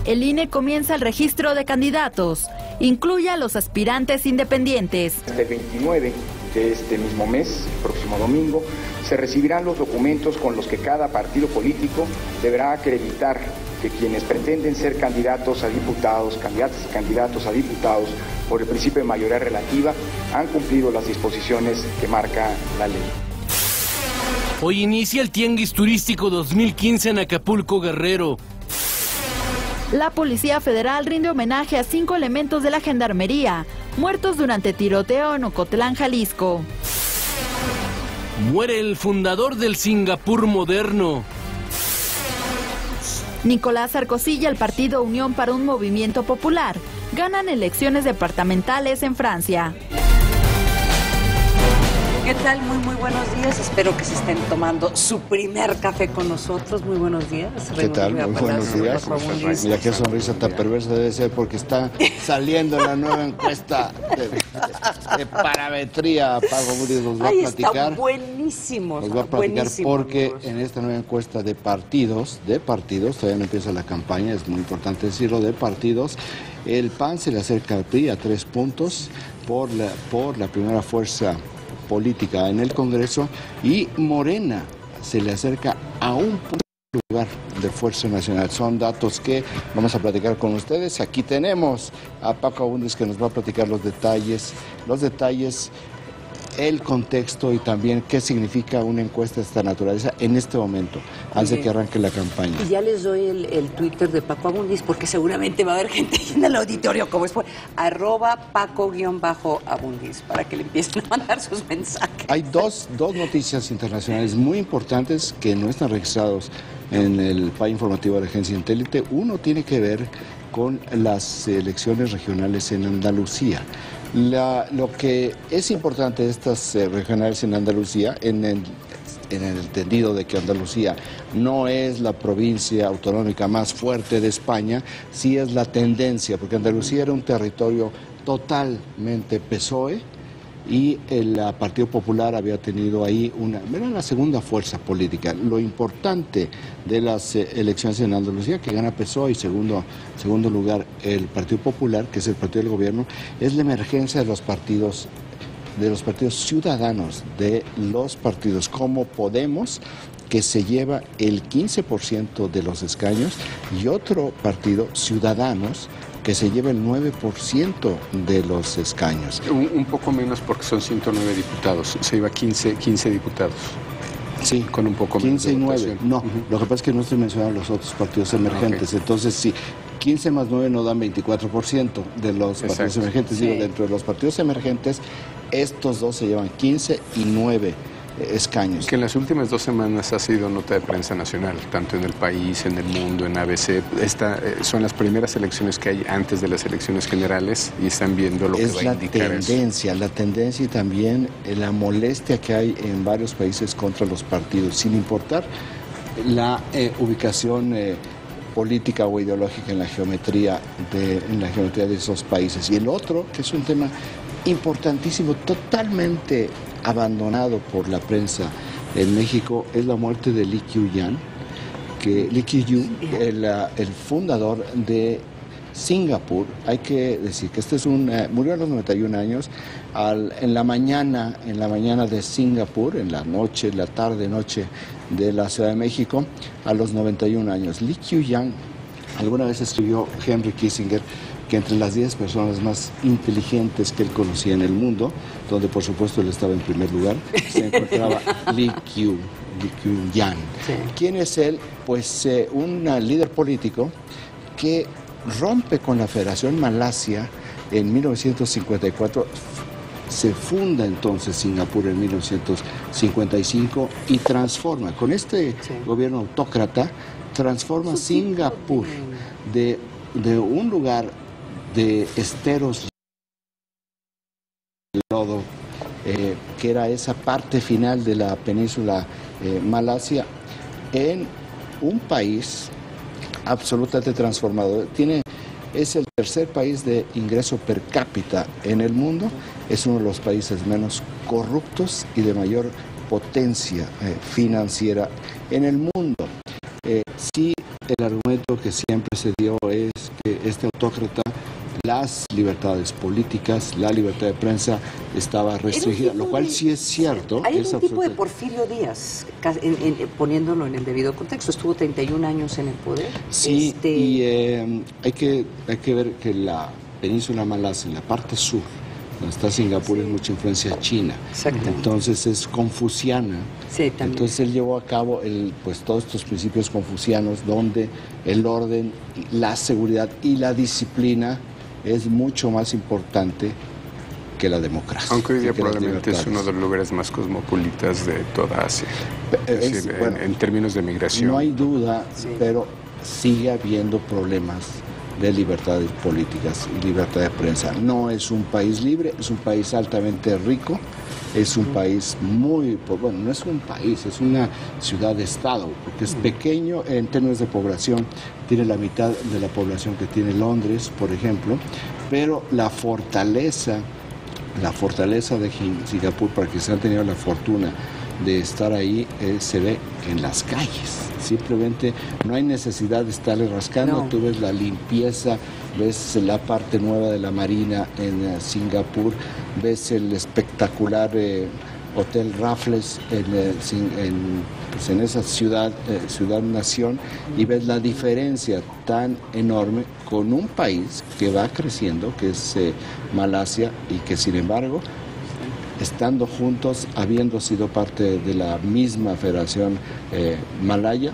El INE comienza el registro de candidatos. Incluye a los aspirantes independientes. El 29 de este mismo mes, el próximo domingo, se recibirán los documentos con los que cada partido político deberá acreditar que quienes pretenden ser candidatos a diputados, candidatas y candidatos a diputados por el principio de mayoría relativa han cumplido las disposiciones que marca la ley. Hoy inicia el Tianguis Turístico 2015 en Acapulco, Guerrero. La Policía Federal rinde homenaje a 5 elementos de la Gendarmería, muertos durante tiroteo en Ocotlán, Jalisco. Muere el fundador del Singapur moderno. Nicolás Sarkozy y el partido Unión para un Movimiento Popular ganan elecciones departamentales en Francia. ¿Qué tal? Muy buenos días. Espero que se estén tomando su primer café con nosotros. Muy buenos días. ¿Qué tal? Muy buenos días. Mira qué sonrisa tan perversa debe ser porque está saliendo la nueva encuesta de parametría. Paco Abundis nos va a platicar. Está buenísimo. Nos va a platicar porque en esta nueva encuesta de partidos, todavía no empieza la campaña, es muy importante decirlo, de partidos, el PAN se le acerca al PRI a 3 puntos por la primera fuerza política en el Congreso y Morena se le acerca a un lugar de fuerza nacional. Son datos que vamos a platicar con ustedes. Aquí tenemos a Paco Abundis que nos va a platicar los detalles, el contexto y también qué significa una encuesta de esta naturaleza en este momento, antes de que arranque la campaña. Y ya les doy el Twitter de Paco Abundis, porque seguramente va a haber gente en el auditorio, como es por @Paco_Abundis, para que le empiecen a mandar sus mensajes. Hay dos noticias internacionales muy importantes que no están registrados en el PAI informativo de la agencia Intélite. Uno tiene que ver con las elecciones regionales en Andalucía. Lo que es importante de estas regionales en Andalucía, en el entendido de que Andalucía no es la provincia autonómica más fuerte de España, sí es la tendencia, porque Andalucía era un territorio totalmente PSOE y el Partido Popular había tenido ahí era la segunda fuerza política. Lo importante de las elecciones en Andalucía, que gana PSOE y segundo lugar el Partido Popular, que es el partido del gobierno, es la emergencia de los partidos ciudadanos, de los partidos como Podemos, que se lleva el 15% de los escaños, y otro partido, Ciudadanos, que se lleva el 9% de los escaños. Un poco menos porque son 109 diputados, se lleva 15 diputados. Sí, con un poco 15 y 9. votación. No, lo que pasa es que no estoy mencionando los otros partidos emergentes, okay. Entonces sí, 15 más 9 no dan 24% de los partidos emergentes. Sí. Digo, dentro de los partidos emergentes, estos dos se llevan 15 y 9 escaños. Que en las últimas 2 semanas ha sido nota de prensa nacional, tanto en El País, en El Mundo, en ABC. Son las primeras elecciones que hay antes de las elecciones generales y están viendo lo que va a indicar eso. La tendencia y también la molestia que hay en varios países contra los partidos, sin importar la ubicación política o ideológica en la geometría de esos países. Y el otro, que es un tema importantísimo, totalmente abandonado por la prensa en México, es la muerte de Lee Kuan Yew, el fundador de Singapur. Hay que decir que murió a los 91 años en la mañana de Singapur, en la tarde-noche de la Ciudad de México, a los 91 años. Lee Kuan Yew, alguna vez escribió Henry Kissinger, que entre las 10 personas más inteligentes que él conocía en el mundo, donde por supuesto él estaba en primer lugar, se encontraba Lee Kuan Yew. Sí. ¿Quién es él? Pues un líder político que rompe con la Federación Malasia en 1954, se funda entonces Singapur en 1955 y transforma, con este gobierno autócrata, transforma Singapur de un lugar de esteros de lodo, que era esa parte final de la península Malasia, en un país absolutamente transformado. Es el tercer país de ingreso per cápita en el mundo, es uno de los países menos corruptos y de mayor potencia financiera en el mundo. Sí, el argumento argumento que siempre se dio es que este autócrata, las libertades políticas, la libertad de prensa estaba restringida, lo cual sí es cierto. Hay un tipo de Porfirio Díaz, poniéndolo en el debido contexto, estuvo 31 años en el poder. Sí, y hay que ver que la península Malasia, en la parte sur, donde está Singapur, es mucha influencia china. Entonces es confuciana. Sí, también. Entonces él llevó a cabo pues todos estos principios confucianos, donde el orden, la seguridad y la disciplina es mucho más importante que la democracia. Aunque hoy día probablemente es uno de los lugares más cosmopolitas de toda Asia. Es decir, bueno, en términos de migración. No hay duda, pero sigue habiendo problemas de libertades políticas y libertad de prensa. No es un país libre, es un país altamente rico, es un país muy, bueno, no es un país, es una ciudad-estado, porque es pequeño en términos de población, tiene la mitad de la población que tiene Londres, por ejemplo, pero la fortaleza de Singapur, para que se han tenido la fortuna de estar ahí, se ve en las calles. Simplemente no hay necesidad de estarle rascando. No. Tú ves la limpieza, ves la parte nueva de la marina en Singapur, ves el espectacular Hotel Raffles en esa ciudad-nación, y ves la diferencia tan enorme con un país que va creciendo, que es Malasia, y que sin embargo, estando juntos, habiendo sido parte de la misma Federación Malaya,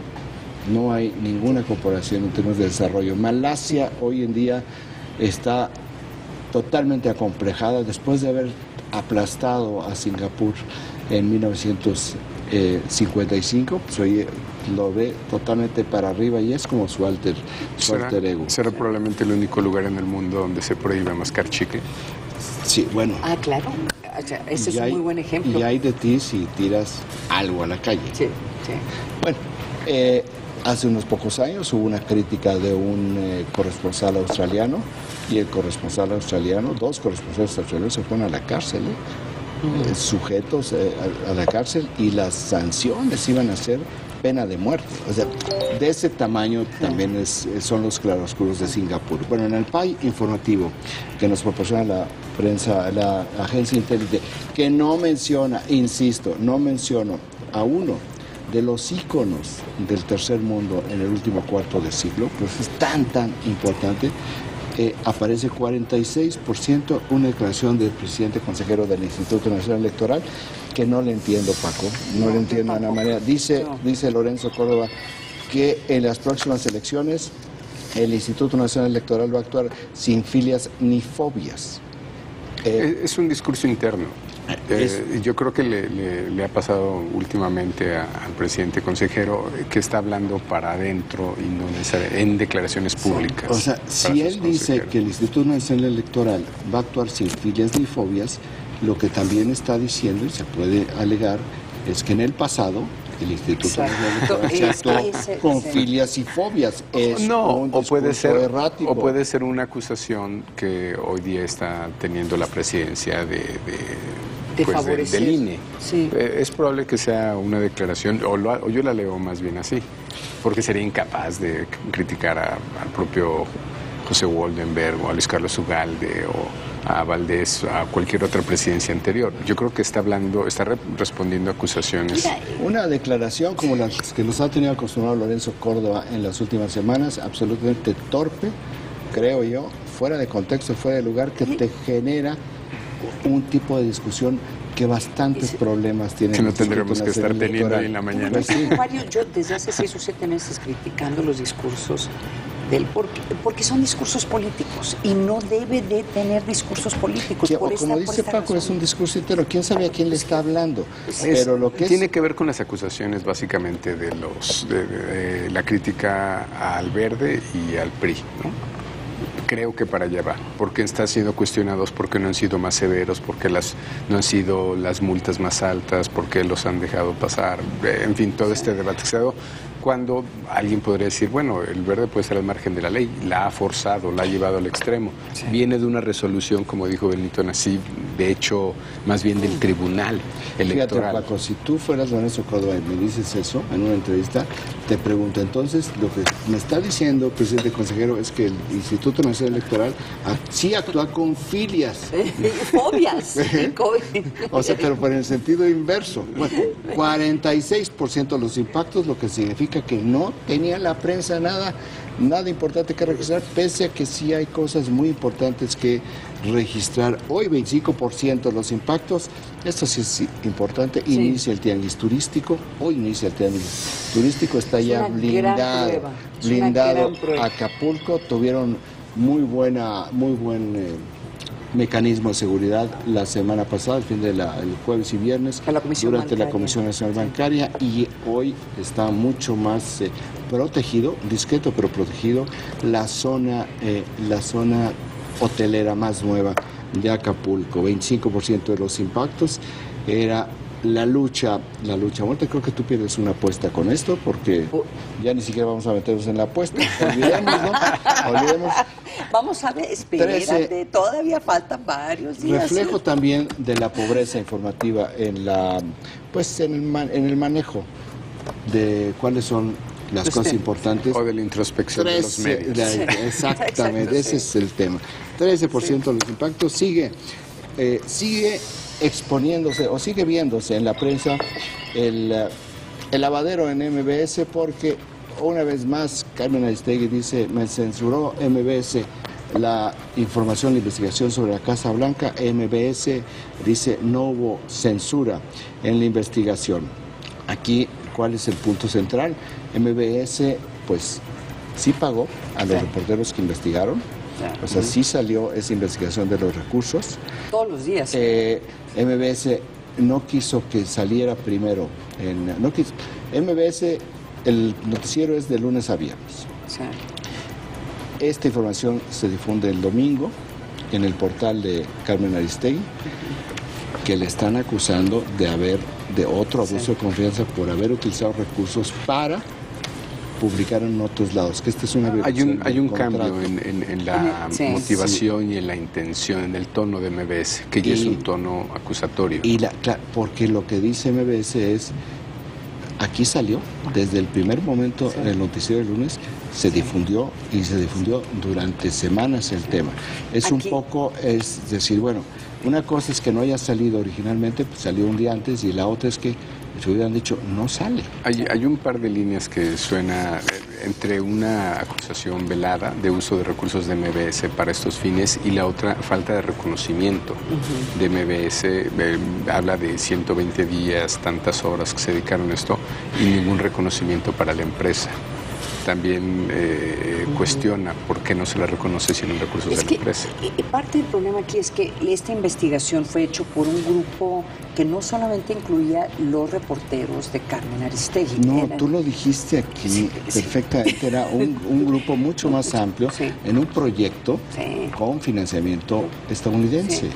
no hay ninguna comparación en términos de desarrollo. Malasia hoy en día está totalmente acomplejada después de haber aplastado a Singapur en 1955, pues hoy lo ve totalmente para arriba y es como su alter ego. ¿Será probablemente el único lugar en el mundo donde se prohíbe mascar chicle? Sí, bueno. Ah, claro. Ese es un muy buen ejemplo. Y hay de ti si tiras algo a la calle. Sí, sí. Bueno, hace unos pocos años hubo una crítica de un corresponsal australiano, y el corresponsal australiano, dos corresponsales australianos se fueron a la cárcel, sujetos a la cárcel, y las sanciones iban a ser pena de muerte. O sea, de ese tamaño también son los claroscuros de Singapur. Bueno, en el PAI informativo que nos proporciona la prensa, la agencia Intelligence, que no menciona, insisto, no menciono a uno de los íconos del tercer mundo en el último cuarto de siglo, pues es tan importante. Aparece 46%, una declaración del presidente consejero del Instituto Nacional Electoral, que no le entiendo, Paco, no le entiendo de ninguna manera. Dice Lorenzo Córdoba que en las próximas elecciones el Instituto Nacional Electoral va a actuar sin filias ni fobias. Es un discurso interno. Yo creo que le ha pasado últimamente al presidente consejero, que está hablando para adentro y no necesariamente en declaraciones públicas. O sea, si él dice que el Instituto Nacional Electoral va a actuar sin filias ni fobias, lo que también está diciendo, y se puede alegar, es que en el pasado el Instituto Nacional Electoral se actuó con filias y fobias. O puede ser una acusación que hoy día está teniendo la presidencia del INE. Sí. Es probable que sea una declaración, o yo la leo más bien así, porque sería incapaz de criticar al propio José Woldenberg o a Luis Carlos Ugalde o a Valdés, a cualquier otra presidencia anterior. Yo creo que está respondiendo a acusaciones. Una declaración como las que nos ha tenido acostumbrado Lorenzo Córdoba en las últimas semanas, absolutamente torpe, creo yo, fuera de contexto, fuera de lugar, que te genera un tipo de discusión que bastantes problemas tiene. Que no tendremos que estar teniendo ahí en la mañana. Pues sí. Mario, yo desde hace 6 o 7 meses criticando los discursos del porque son discursos políticos y no debe de tener discursos políticos. Como dice Paco, es un discurso entero. ¿Quién sabe a quién le está hablando? Pero lo que tiene que ver con las acusaciones básicamente de la crítica al Verde y al PRI, ¿no? Creo que para allá va, porque están siendo cuestionados porque no han sido más severos, porque no han sido las multas más altas, porque los han dejado pasar, en fin, todo este debate que se ha dado, cuando alguien podría decir, bueno, el verde puede ser al margen de la ley, la ha forzado, la ha llevado al extremo. Sí. Viene de una resolución, como dijo Benito Nasif, de hecho, más bien del Tribunal Electoral. Fíjate, Paco, si tú fueras Lorenzo Córdoba y me dices eso en una entrevista, te pregunto, entonces, lo que me está diciendo, presidente consejero, es que el Instituto Nacional Electoral sí actúa con filias. Fobias. O sea, pero por el sentido inverso. Bueno, 46% de los impactos, lo que significa que no tenía la prensa nada importante que registrar, pese a que sí hay cosas muy importantes que registrar. Hoy 25% de los impactos, esto sí es importante, sí. Inicia el tianguis turístico, hoy inicia el tianguis turístico, está ya blindado Acapulco, tuvieron muy buen mecanismo de seguridad la semana pasada, el jueves y viernes, durante la Comisión Nacional Bancaria, y hoy está mucho más protegido, discreto pero protegido, la zona hotelera más nueva de Acapulco. 25% de los impactos era la lucha muerte. Creo que tú pierdes una apuesta con esto, porque ya ni siquiera vamos a meternos en la apuesta. Olvidemos. Vamos a ver, espérate, todavía faltan varios días. Reflejo también de la pobreza informativa en el manejo de cuáles son las cosas importantes. O de la introspección de los medios. Exactamente, ese es el tema. 13% de los impactos sigue exponiéndose o sigue viéndose en la prensa el lavadero en MBS, porque una vez más Carmen Aristegui dice, me censuró MBS la información, la investigación sobre la Casa Blanca. MBS dice, no hubo censura en la investigación. Aquí, ¿cuál es el punto central? MBS, pues, sí pagó a los reporteros que investigaron. O sea, sí salió esa investigación de los recursos. Todos los días. MBS no quiso que saliera primero. MBS, el noticiero es de lunes a viernes. Sí. Esta información se difunde el domingo en el portal de Carmen Aristegui, que le están acusando de otro abuso de confianza por haber utilizado recursos para publicar en otros lados, que esta es una violación. Hay un cambio en la motivación y en la intención, en el tono de MBS, que ya es un tono acusatorio. Porque lo que dice MBS es, aquí salió, desde el primer momento en el noticiero del lunes, se difundió durante semanas el tema. Es decir, bueno, una cosa es que no haya salido originalmente, pues salió un día antes, y la otra es que se hubieran dicho, no sale. Hay un par de líneas que suena entre una acusación velada de uso de recursos de MBS para estos fines y la otra, falta de reconocimiento de MBS. Habla de 120 días, tantas horas que se dedicaron a esto y ningún reconocimiento para la empresa. También cuestiona por qué no se la reconoce sin recursos de la empresa. Parte del problema aquí es que esta investigación fue hecho por un grupo que no solamente incluía los reporteros de Carmen Aristegui. No, tú lo dijiste aquí perfectamente, era un grupo mucho más amplio en un proyecto con financiamiento estadounidense.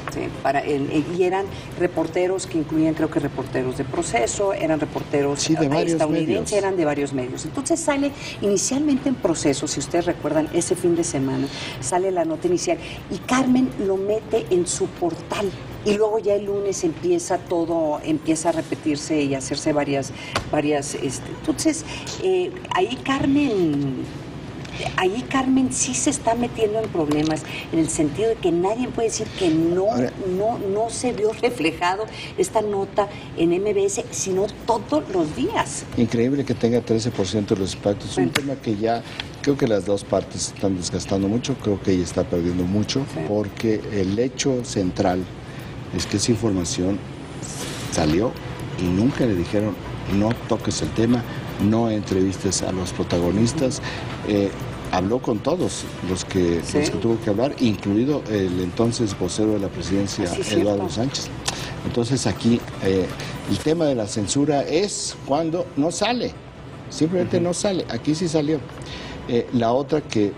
Y eran reporteros que incluían, creo que reporteros de Proceso, eran reporteros estadounidenses, eran de varios medios. Entonces sale inicialmente en Proceso, si ustedes recuerdan, ese fin de semana sale la nota inicial y Carmen lo mete en su portal. Y luego ya el lunes empieza a repetirse y hacerse varias entonces, ahí Carmen sí se está metiendo en problemas, en el sentido de que nadie puede decir que no se vio reflejado esta nota en MBS, sino todos los días. Increíble que tenga 13% de los impactos. Es un tema que ya creo que las dos partes están desgastando mucho, creo que ella está perdiendo mucho, porque el hecho central es que esa información salió y nunca le dijeron, no toques el tema, no entrevistes a los protagonistas. Habló con todos los que tuvo que hablar, incluido el entonces vocero de la presidencia, Eduardo Sánchez. Entonces aquí el tema de la censura es cuando no sale, simplemente no sale. Aquí sí salió. La otra que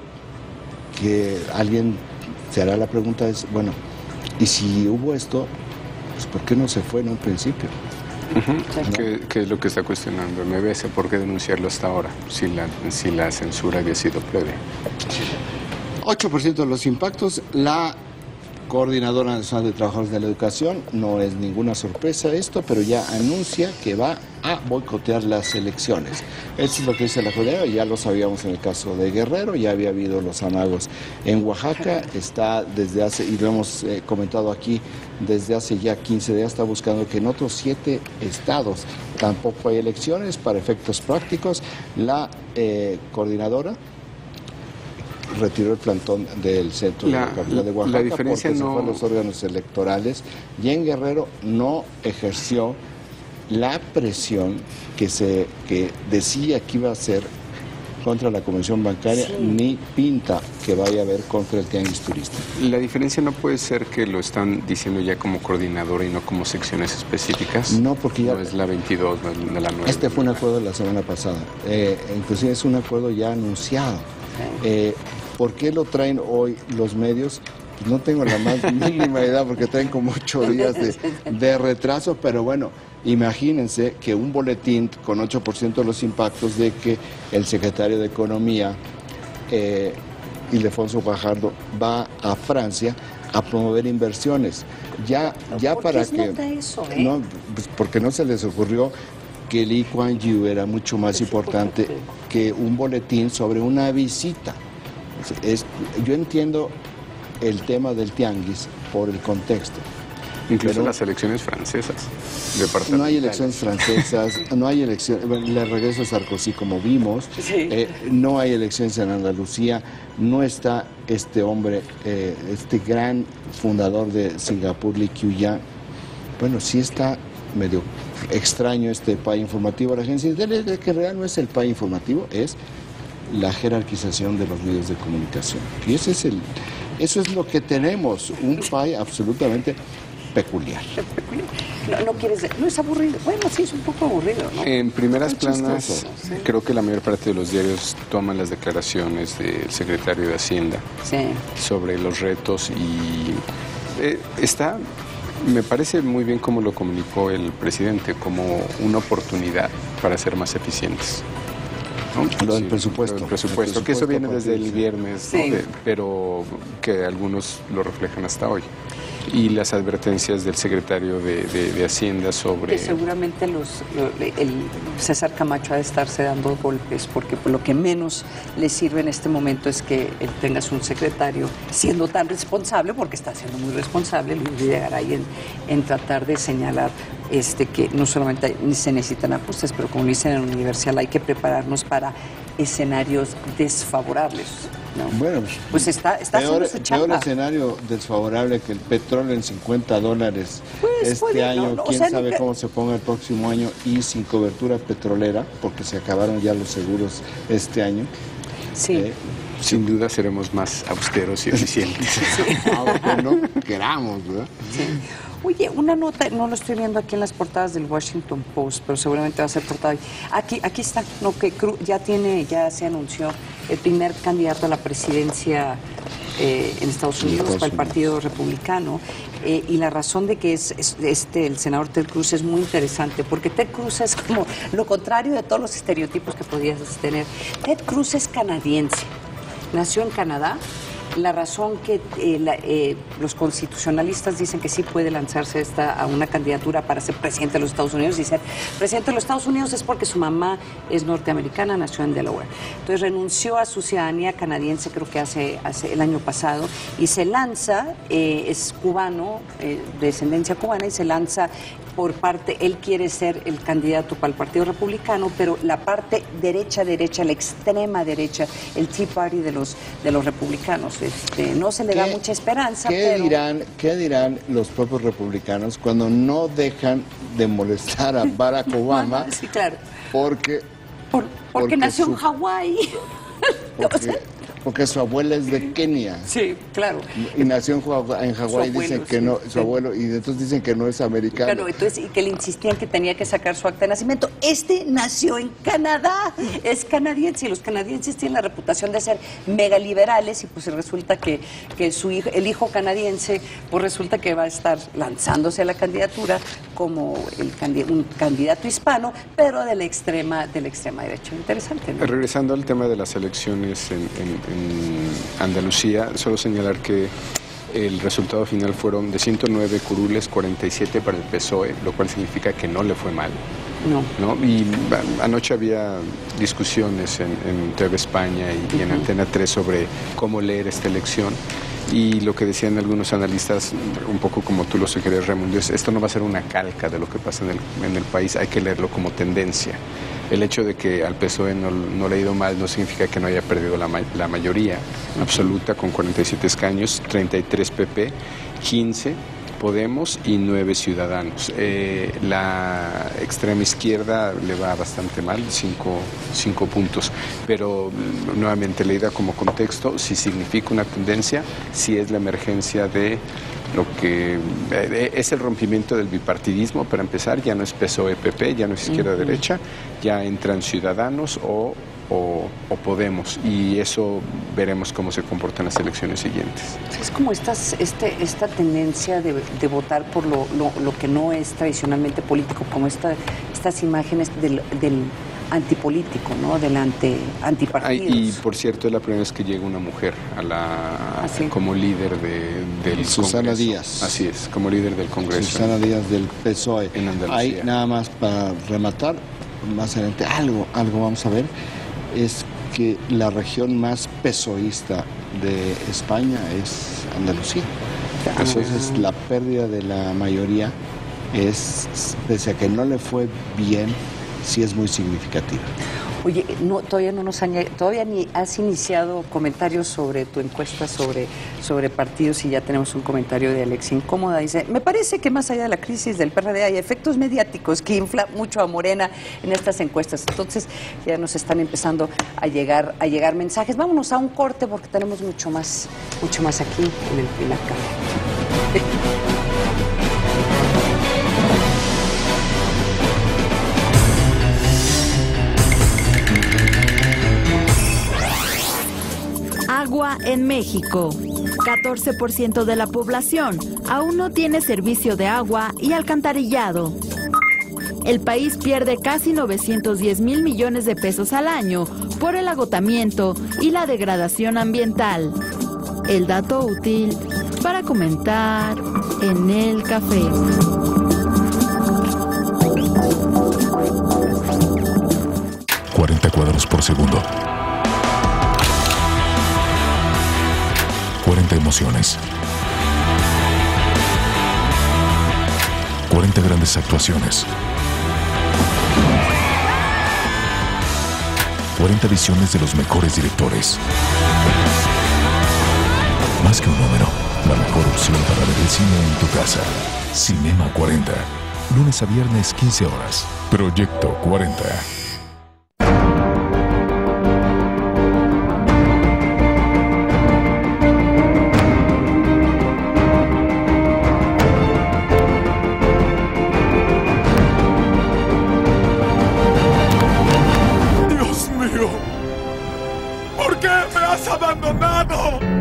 que alguien se hará la pregunta es, bueno, ¿y si hubo esto, pues por qué no se fue en un principio? ¿Qué es lo que está cuestionando MBS? ¿Por qué denunciarlo hasta ahora, si la censura había sido previa? 8% de los impactos, la Coordinadora Nacional de Trabajadores de la Educación, no es ninguna sorpresa esto, pero ya anuncia que va a boicotear las elecciones. Eso es lo que dice la coordinadora, ya lo sabíamos en el caso de Guerrero, ya había habido los amagos en Oaxaca, está desde hace, y lo hemos comentado aquí, desde hace ya 15 días está buscando que en otros 7 estados tampoco hay elecciones para efectos prácticos. La coordinadora retiró el plantón del centro de la capital de Oaxaca, la diferencia porque se fue a los órganos electorales, y en Guerrero no ejerció la presión que decía que iba a hacer contra la Convención Bancaria, ni pinta que vaya a haber contra el tianguis turista. La diferencia no puede ser que lo están diciendo ya como coordinadora y no como secciones específicas. No, porque ya no es la 22, no es la 9. Este fue un acuerdo la semana pasada, inclusive es un acuerdo ya anunciado. ¿Por qué lo traen hoy los medios? No tengo la más mínima idea, porque traen como 8 días de retraso, pero bueno, imagínense que un boletín con 8% de los impactos de que el secretario de Economía, Ildefonso Guajardo, va a Francia a promover inversiones. Ya para que... Eso, no, pues porque no se les ocurrió que Lee Kuan Yew era mucho más importante que un boletín sobre una visita. Yo entiendo el tema del tianguis por el contexto. Incluso las elecciones francesas. No hay elecciones francesas, no hay elecciones, el regreso de Sarkozy como vimos, no hay elecciones en Andalucía, no está este hombre, este gran fundador de Singapur, Lee Kuan Yew. Bueno, sí está medio extraño este PAI informativo. La agencia de que real no es el PAI informativo, es la jerarquización de los medios de comunicación. Y eso es lo que tenemos, un PAI absolutamente peculiar. No es aburrido. Bueno, sí, es un poco aburrido, ¿no? En primeras planas, creo que la mayor parte de los diarios toman las declaraciones del secretario de Hacienda sobre los retos y me parece muy bien cómo lo comunicó el presidente, como una oportunidad para ser más eficientes. Lo del presupuesto. El presupuesto, que eso viene desde el viernes, pero que algunos lo reflejan hasta hoy. Y las advertencias del secretario de Hacienda sobre... Que seguramente el César Camacho ha de estarse dando golpes, porque por lo que menos le sirve en este momento es que tengas un secretario siendo tan responsable, porque está siendo muy responsable, Luis Videgaray, en tratar de señalar que no solamente se necesitan ajustes, pero como dicen en la universidad, hay que prepararnos para escenarios desfavorables. ¿no? Bueno, pues está haciendo su chamba. Peor escenario desfavorable que el petróleo en $50 este año. Quién sabe cómo se ponga el próximo año, y sin cobertura petrolera, porque se acabaron ya los seguros este año. Sí. Sin duda seremos más austeros y eficientes. Aunque no queramos, ¿verdad? Sí. Oye, una nota, no lo estoy viendo aquí en las portadas del Washington Post, pero seguramente va a ser portada. Aquí está, que ya se anunció el primer candidato a la presidencia en Estados Unidos para el Partido Republicano, y la razón de que es el senador Ted Cruz es muy interesante, porque Ted Cruz es como lo contrario de todos los estereotipos que podías tener. Ted Cruz es canadiense, nació en Canadá. La razón que los constitucionalistas dicen que sí puede lanzarse a una candidatura para ser presidente de los Estados Unidos y ser presidente de los Estados Unidos es porque su mamá es norteamericana, nació en Delaware. Entonces renunció a su ciudadanía canadiense, creo que hace el año pasado, y se lanza, es cubano, de descendencia cubana, y se lanza por parte, él quiere ser el candidato para el Partido Republicano, pero la parte derecha, la extrema derecha, el Tea Party de los republicanos, no se le da mucha esperanza. ¿Qué dirán los propios republicanos cuando no dejan de molestar a Barack Obama? Sí, claro. Porque nació en Hawái. porque su abuela es de Kenia. Sí, claro. Y nació en Hawái, dicen que no, su abuelo, y entonces dicen que no es americano. Claro, entonces, y que le insistían que tenía que sacar su acta de nacimiento. Este nació en Canadá, es canadiense, y los canadienses tienen la reputación de ser mega liberales, y pues resulta que su hijo, el hijo canadiense, pues resulta que va a estar lanzándose a la candidatura como un candidato hispano, pero de la extrema derecha. Interesante, ¿no? Regresando al tema de las elecciones en Andalucía, solo señalar que el resultado final fueron de 109 curules, 47 para el PSOE, lo cual significa que no le fue mal. No. Y anoche había discusiones en TV España y en Antena 3 sobre cómo leer esta elección. Y lo que decían algunos analistas, un poco como tú lo sugerías, Raimundo, es esto no va a ser una calca de lo que pasa en el país, hay que leerlo como tendencia. El hecho de que al PSOE no le ha ido mal no significa que no haya perdido la mayoría absoluta con 47 escaños, 33 PP, 15 Podemos y 9 Ciudadanos. La extrema izquierda le va bastante mal, 5 puntos. Pero nuevamente leída como contexto, si significa una tendencia, si es la emergencia de lo que es el rompimiento del bipartidismo, para empezar, ya no es PSOE-PP, ya no es izquierda-derecha, ya entran Ciudadanos o Podemos, y eso veremos cómo se comportan las elecciones siguientes. Es como esta tendencia de votar por lo que no es tradicionalmente político, como estas imágenes del antipolítico, ¿no? Del antipartidos. Y por cierto, es la primera vez que llega una mujer como líder del Susana Congreso. Díaz. Así es, como líder del Congreso. Susana Díaz del PSOE. En Andalucía. Hay nada más para rematar, más adelante, algo vamos a ver, es que la región más PSOEista de España es Andalucía. Entonces la pérdida de la mayoría pese a que no le fue bien, sí es muy significativa. Oye, todavía ni has iniciado comentarios sobre tu encuesta sobre partidos, y ya tenemos un comentario de Alexia Incómoda. Dice, me parece que más allá de la crisis del PRD hay efectos mediáticos que inflan mucho a Morena en estas encuestas. Entonces ya nos están empezando a llegar mensajes. Vámonos a un corte porque tenemos mucho más aquí en la cámara. Agua en México. 14% de la población aún no tiene servicio de agua y alcantarillado. El país pierde casi 910,000 millones de pesos al año por el agotamiento y la degradación ambiental. El dato útil para comentar en el café. cuadros por segundo. 40 emociones. 40 grandes actuaciones. 40 visiones de los mejores directores. Más que un número, la mejor opción para ver el cine en tu casa. Cinema 40. Lunes a viernes, 15 horas. Proyecto 40.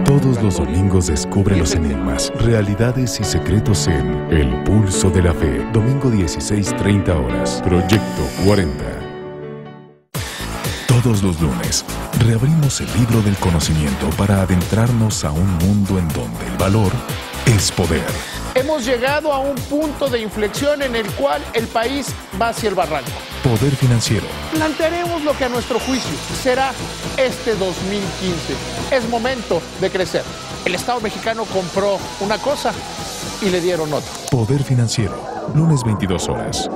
Todos los domingos descubre los enigmas, realidades y secretos en El Pulso de la Fe. Domingo 16:30 horas. Proyecto 40. Todos los lunes reabrimos el libro del conocimiento para adentrarnos a un mundo en donde el valor es poder. Hemos llegado a un punto de inflexión en el cual el país va hacia el barranco. Poder financiero. Plantearemos lo que a nuestro juicio será este 2015. Es momento de crecer. El Estado mexicano compró una cosa y le dieron otra. Poder financiero. Lunes 22 horas.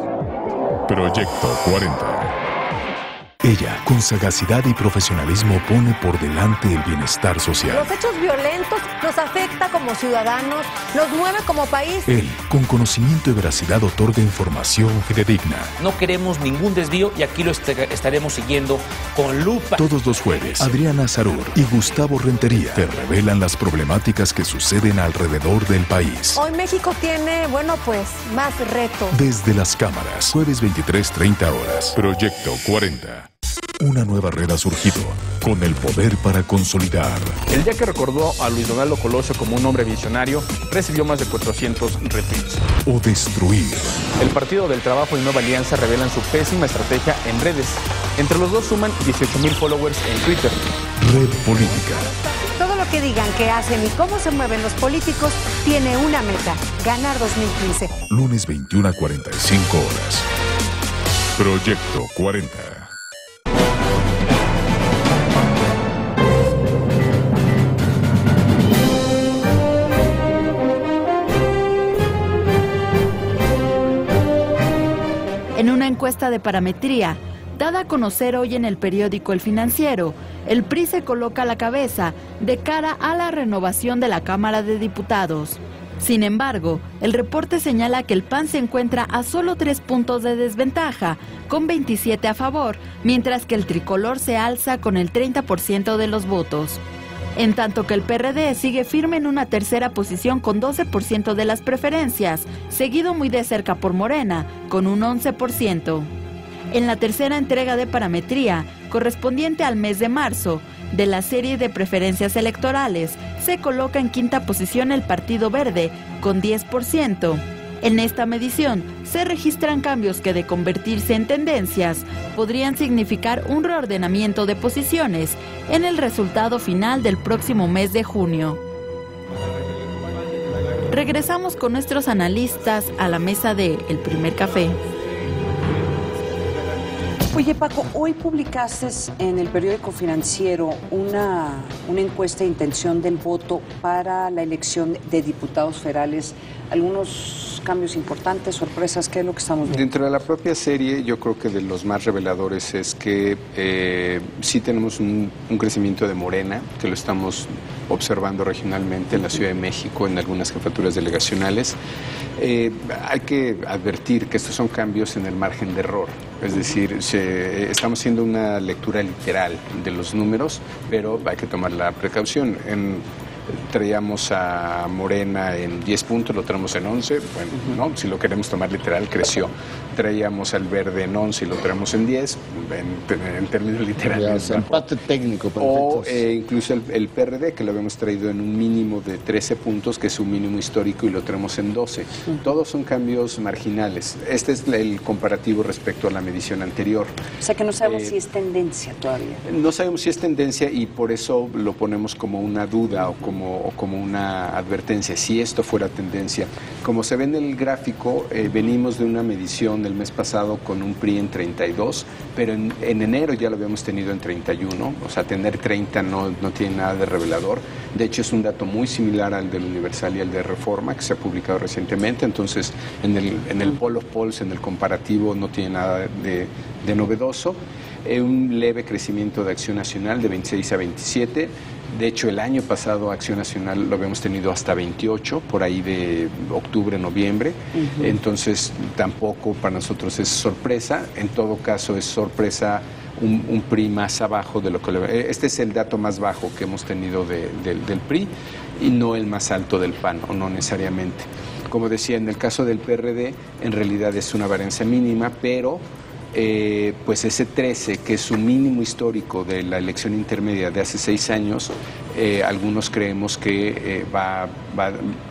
Proyecto 40. Ella, con sagacidad y profesionalismo, pone por delante el bienestar social. Los hechos violentos nos afecta como ciudadanos, nos mueve como país. Él, con conocimiento y veracidad, otorga información fidedigna. No queremos ningún desvío y aquí lo estaremos siguiendo con lupa. Todos los jueves, Adriana Sarur y Gustavo Rentería te revelan las problemáticas que suceden alrededor del país. Hoy México tiene, pues, más retos. Desde las cámaras, jueves 23:30 horas. Proyecto 40. Una nueva red ha surgido, con el poder para consolidar. El día que recordó a Luis Donaldo Colosio como un hombre visionario, recibió más de 400 retweets. O destruir. El Partido del Trabajo y Nueva Alianza revelan su pésima estrategia en redes. Entre los dos suman 18,000 followers en Twitter. Red política. Todo lo que digan que hacen y cómo se mueven los políticos tiene una meta: ganar 2015. Lunes 21:45 horas. Proyecto 40. En una encuesta de parametría, dada a conocer hoy en el periódico El Financiero, el PRI se coloca a la cabeza de cara a la renovación de la Cámara de Diputados. Sin embargo, el reporte señala que el PAN se encuentra a solo 3 puntos de desventaja, con 27 a favor, mientras que el tricolor se alza con el 30% de los votos. En tanto que el PRD sigue firme en una tercera posición con 12% de las preferencias, seguido muy de cerca por Morena, con un 11%. En la tercera entrega de parametría, correspondiente al mes de marzo, de la serie de preferencias electorales, se coloca en quinta posición el Partido Verde, con 10%. En esta medición se registran cambios que, de convertirse en tendencias, podrían significar un reordenamiento de posiciones en el resultado final del próximo mes de junio. Regresamos con nuestros analistas a la mesa de El Primer Café. Oye, Paco, hoy publicaste en el periódico Financiero una encuesta de intención del voto para la elección de diputados federales. Algunos cambios importantes, sorpresas, ¿qué es lo que estamos viendo? Dentro de la propia serie, yo creo que de los más reveladores es que sí tenemos un crecimiento de Morena, que lo estamos observando regionalmente en la Ciudad de México, en algunas jefaturas delegacionales. Hay que advertir que estos son cambios en el margen de error, es decir, estamos haciendo una lectura literal de los números, pero hay que tomar la precaución. Traíamos a Morena en 10 puntos, lo traemos en 11, bueno, no, si lo queremos tomar literal, creció. Traíamos al Verde en 11 y lo traemos en 10, en términos literales. Ya, empate técnico. O incluso el PRD, que lo habíamos traído en un mínimo de 13 puntos, que es un mínimo histórico, y lo traemos en 12. Todos son cambios marginales. Este es el comparativo respecto a la medición anterior. O sea que no sabemos si es tendencia todavía. No sabemos si es tendencia y por eso lo ponemos como una duda o como una advertencia, si esto fuera tendencia. Como se ve en el gráfico, venimos de una medición del mes pasado con un PRI en 32, pero en enero ya lo habíamos tenido en 31, o sea, tener 30 no tiene nada de revelador. De hecho, es un dato muy similar al del Universal y al de Reforma, que se ha publicado recientemente. Entonces, en el poll of polls, en el comparativo, no tiene nada de novedoso. Un leve crecimiento de Acción Nacional de 26 a 27. De hecho, el año pasado Acción Nacional lo habíamos tenido hasta 28, por ahí de octubre, noviembre. Entonces, tampoco para nosotros es sorpresa. En todo caso, es sorpresa un PRI más abajo de lo que... Este es el dato más bajo que hemos tenido del PRI y no el más alto del PAN, o no necesariamente. Como decía, en el caso del PRD, en realidad es una varianza mínima, pero... pues ese 13, que es su mínimo histórico de la elección intermedia de hace 6 años, algunos creemos que va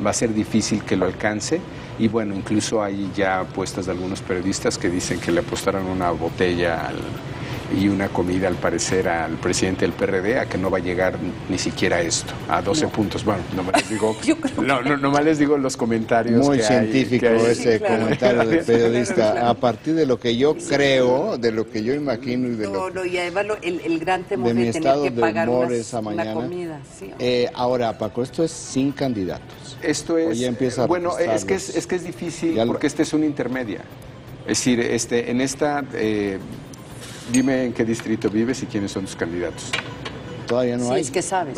a ser difícil que lo alcance. Y bueno, incluso hay ya apuestas de algunos periodistas que dicen que le apostaron una botella y una comida, al parecer, al presidente del PRD, a que no va a llegar ni siquiera a esto, a 12 puntos. Bueno, nomás les digo, nomás les digo los comentarios. Muy que científico hay, ese comentario del periodista, a partir de lo que yo creo, de lo que yo imagino y de y además el gran temor de tener que pagar una comida. Sí. Ahora, Paco, esto es sin candidatos. Esto es, bueno, es que es difícil porque esta es una intermedia. Es decir, en esta... Dime en qué distrito vives y quiénes son tus candidatos. Todavía no hay. Es que sabes.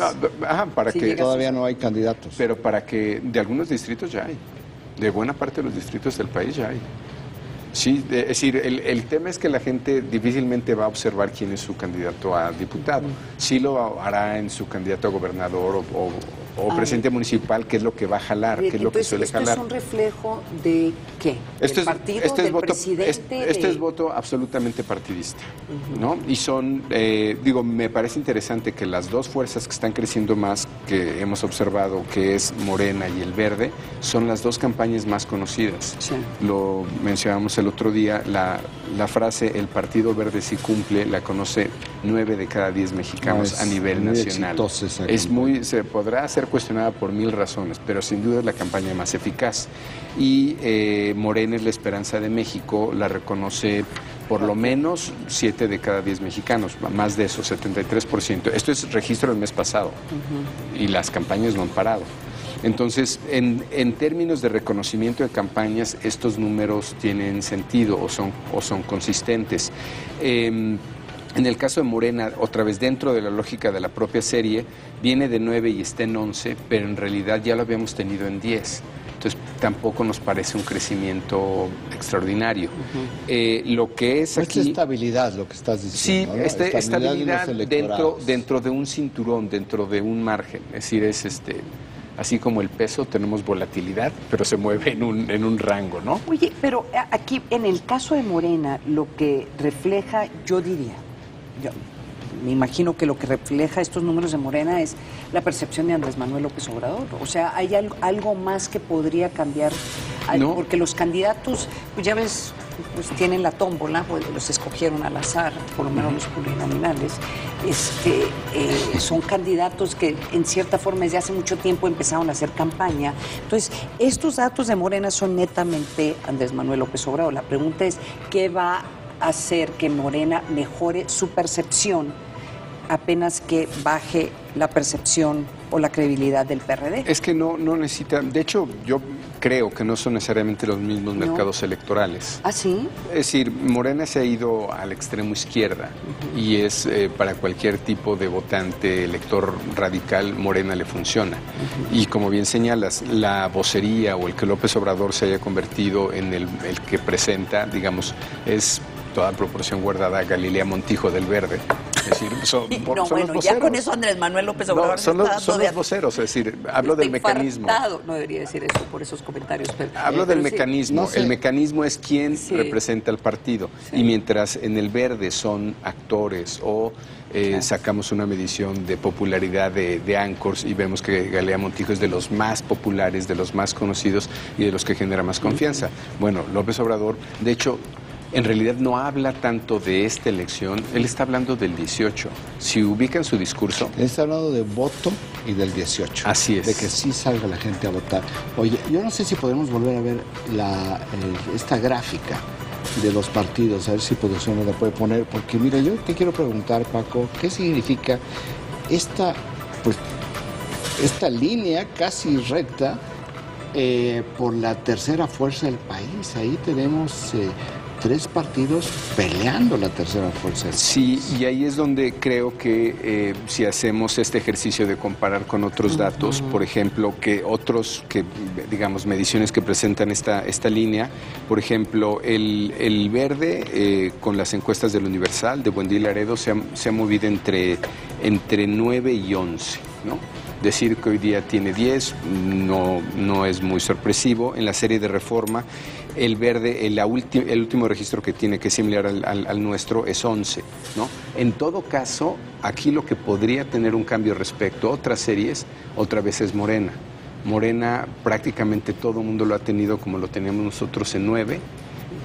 Para que todavía no hay candidatos. Pero para que de algunos distritos ya hay. De buena parte de los distritos del país ya hay. Sí, es decir, el tema es que la gente difícilmente va a observar quién es su candidato a diputado. Sí lo hará en su candidato a gobernador o presidente municipal, que es lo que va a jalar, que es lo que suele jalar. ¿Esto es un reflejo de qué? ¿Del partido, del presidente? Este es voto absolutamente partidista, ¿no? Y son, me parece interesante que las dos fuerzas que están creciendo más, que hemos observado, que es Morena y el Verde, son las dos campañas más conocidas. Sí. Lo mencionamos el otro día, la frase "el Partido Verde sí cumple" la conoce 9 de cada 10 mexicanos a nivel nacional. Se podrá ser cuestionada por 1000 razones, pero sin duda es la campaña más eficaz. Y Morena es la esperanza de México, la reconoce por lo menos 7 de cada 10 mexicanos, más de eso, 73%. Esto es registro del mes pasado y las campañas no han parado. Entonces, en términos de reconocimiento de campañas, estos números tienen sentido o son consistentes. En el caso de Morena, otra vez dentro de la lógica de la propia serie, viene de 9 y está en 11, pero en realidad ya lo habíamos tenido en 10. Entonces tampoco nos parece un crecimiento extraordinario. Lo que es aquí... Es estabilidad lo que estás diciendo. Sí, ¿no? Estabilidad dentro de un cinturón, dentro de un margen. Es decir, así como el peso, tenemos volatilidad, pero se mueve en un rango, ¿no? Oye, pero aquí, en el caso de Morena, lo que refleja, yo me imagino que lo que refleja estos números de Morena es la percepción de Andrés Manuel López Obrador. O sea, ¿hay algo más que podría cambiar? No. Porque los candidatos, pues ya ves, pues tienen la tómbola, pues los escogieron al azar, por lo menos los plurinominales. Son candidatos que en cierta forma desde hace mucho tiempo empezaron a hacer campaña. Entonces, estos datos de Morena son netamente Andrés Manuel López Obrador. La pregunta es, ¿qué va a hacer que Morena mejore su percepción apenas que baje la percepción o la credibilidad del PRD? Es que no necesita, de hecho yo creo que no son necesariamente los mismos mercados electorales. ¿Ah, sí? Es decir, Morena se ha ido al extremo izquierda y es para cualquier tipo de votante, elector radical, Morena le funciona. Y como bien señalas, la vocería o el que López Obrador se haya convertido en el que presenta, digamos, es toda proporción guardada a Galilea Montijo del Verde. Es decir, son los voceros. Ya con eso Andrés Manuel López Obrador son los voceros, es decir, hablo del mecanismo. No debería decir eso por esos comentarios. Hablo del mecanismo. El mecanismo es quien representa al partido. Sí. Y mientras en el Verde son actores o sacamos una medición de popularidad de anchors y vemos que Galilea Montijo es de los más populares, de los más conocidos y de los que genera más confianza. Bueno, López Obrador, de hecho, en realidad no habla tanto de esta elección, él está hablando del 18. Si ubican su discurso... Él está hablando de voto y del 18. Así es. De que sí salga la gente a votar. Oye, yo no sé si podemos volver a ver esta gráfica de los partidos, a ver si producción nos la puede poner, porque mira, yo te quiero preguntar, Paco, ¿qué significa esta línea casi recta por la tercera fuerza del país? Ahí tenemos... 3 partidos peleando la tercera fuerza. Sí, y ahí es donde creo que si hacemos este ejercicio de comparar con otros datos, por ejemplo, digamos, mediciones que presentan esta línea, por ejemplo, el Verde, con las encuestas del Universal, de Buendía y Laredo, se ha movido entre 9 y 11, ¿no? Decir que hoy día tiene 10 no es muy sorpresivo. En la serie de Reforma, el Verde, el último registro que tiene, que es similar al nuestro, es 11, ¿no? En todo caso, aquí lo que podría tener un cambio respecto a otras series, otra vez es Morena. Morena prácticamente todo el mundo lo ha tenido como lo teníamos nosotros en 9,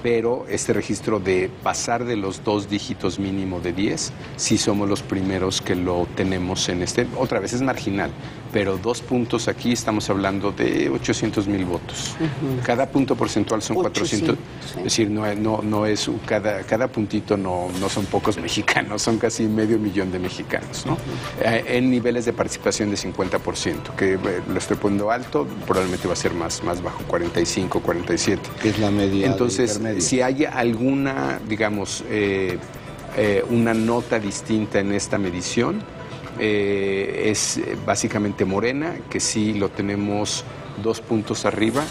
pero este registro de pasar de los 2 dígitos mínimo de 10, sí somos los primeros que lo tenemos en otra vez es marginal, pero 2 puntos aquí estamos hablando de 800,000 votos. Cada punto porcentual son 400, es decir, no es cada puntito no son pocos mexicanos, son casi 500,000 de mexicanos, ¿no? En niveles de participación de 50%, que lo estoy poniendo alto, probablemente va a ser más bajo, 45, 47. Que es la media. Entonces, si hay alguna, digamos, una nota distinta en esta medición es básicamente Morena, que sí lo tenemos 2 puntos arriba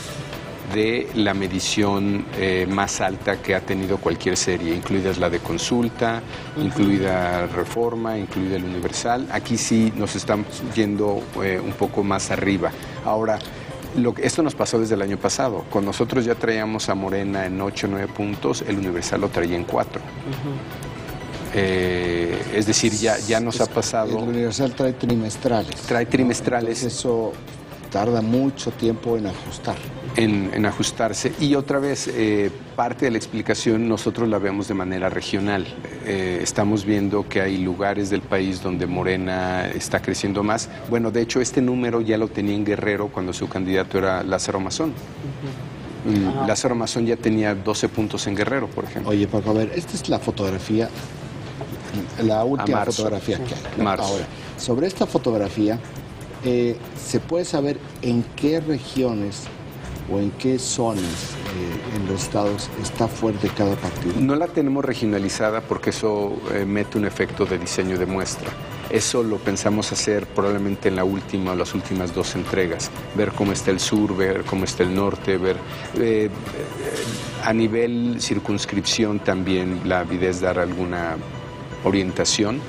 de la medición más alta que ha tenido cualquier serie, incluida la de Consulta, incluida Reforma, incluida el Universal. Aquí sí nos estamos yendo un poco más arriba. Ahora, esto nos pasó desde el año pasado. Con nosotros ya traíamos a Morena en 8 o 9 puntos, el Universal lo traía en 4. Es decir, ya nos ha pasado... El Universal trae trimestrales. Trae trimestrales. Entonces eso tarda mucho tiempo en ajustar. En ajustarse. Y otra vez, parte de la explicación nosotros la vemos de manera regional. Estamos viendo que hay lugares del país donde Morena está creciendo más. Bueno, de hecho, este número ya lo tenía en Guerrero cuando su candidato era Lázaro Mazón. Lázaro Mazón ya tenía 12 puntos en Guerrero, por ejemplo. Oye, Paco, a ver, esta es la fotografía, la última fotografía que hay. Ahora, sobre esta fotografía, ¿se puede saber en qué regiones o en qué zonas en los estados está fuerte cada partido? No la tenemos regionalizada porque eso mete un efecto de diseño de muestra. Eso lo pensamos hacer probablemente en la última o las últimas 2 entregas. Ver cómo está el sur, ver cómo está el norte, ver a nivel circunscripción también la avidez dar alguna orientación,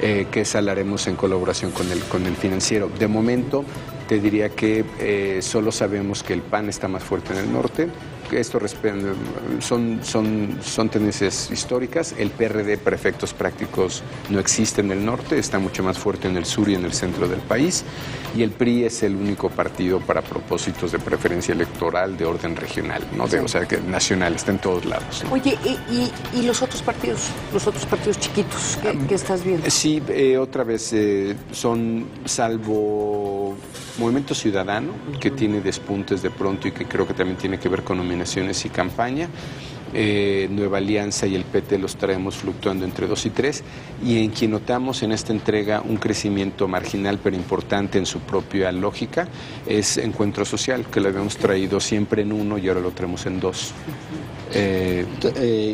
que esa la haremos en colaboración con el financiero. De momento te diría que solo sabemos que el PAN está más fuerte en el norte. Esto son tendencias históricas. El PRD, para efectos prácticos, no existe en el norte, está mucho más fuerte en el sur y en el centro del país. Y el PRI es el único partido para propósitos de preferencia electoral de orden regional, ¿no? O sea, que nacional, está en todos lados. Oye, ¿y los otros partidos chiquitos? ¿Qué estás viendo? Sí, otra vez, son salvo Movimiento Ciudadano, que tiene despuntes de pronto y que creo que también tiene que ver con nominaciones y campaña. Nueva Alianza y el PT los traemos fluctuando entre 2 y 3, y en quien notamos en esta entrega un crecimiento marginal pero importante en su propia lógica es Encuentro Social, que lo habíamos traído siempre en 1 y ahora lo traemos en 2.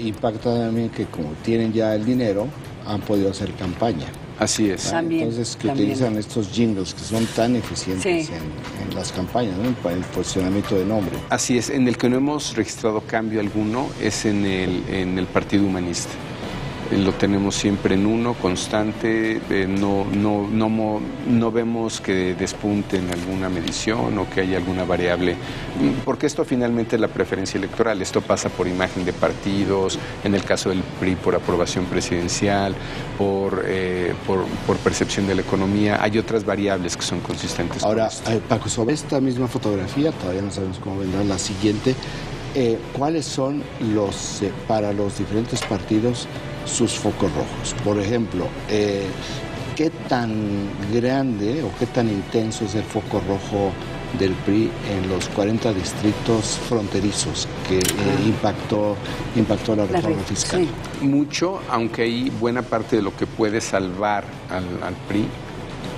Impacta también que como tienen ya el dinero, han podido hacer campaña. Así es. También, entonces, que utilizan estos jingles que son tan eficientes en las campañas, ¿no? Para el posicionamiento de nombre. Así es. En el que no hemos registrado cambio alguno es en el Partido Humanista. Lo tenemos siempre en 1, constante, no vemos que despunte en alguna medición o que haya alguna variable, porque esto finalmente es la preferencia electoral, esto pasa por imagen de partidos, en el caso del PRI por aprobación presidencial, por percepción de la economía, hay otras variables que son consistentes. Ahora, Paco, sobre esta misma fotografía, todavía no sabemos cómo vendrá la siguiente, ¿cuáles son para los diferentes partidos sus focos rojos? Por ejemplo, ¿qué tan grande o qué tan intenso es el foco rojo del PRI en los 40 distritos fronterizos que impactó la reforma fiscal? Sí. Mucho, aunque hay buena parte de lo que puede salvar al PRI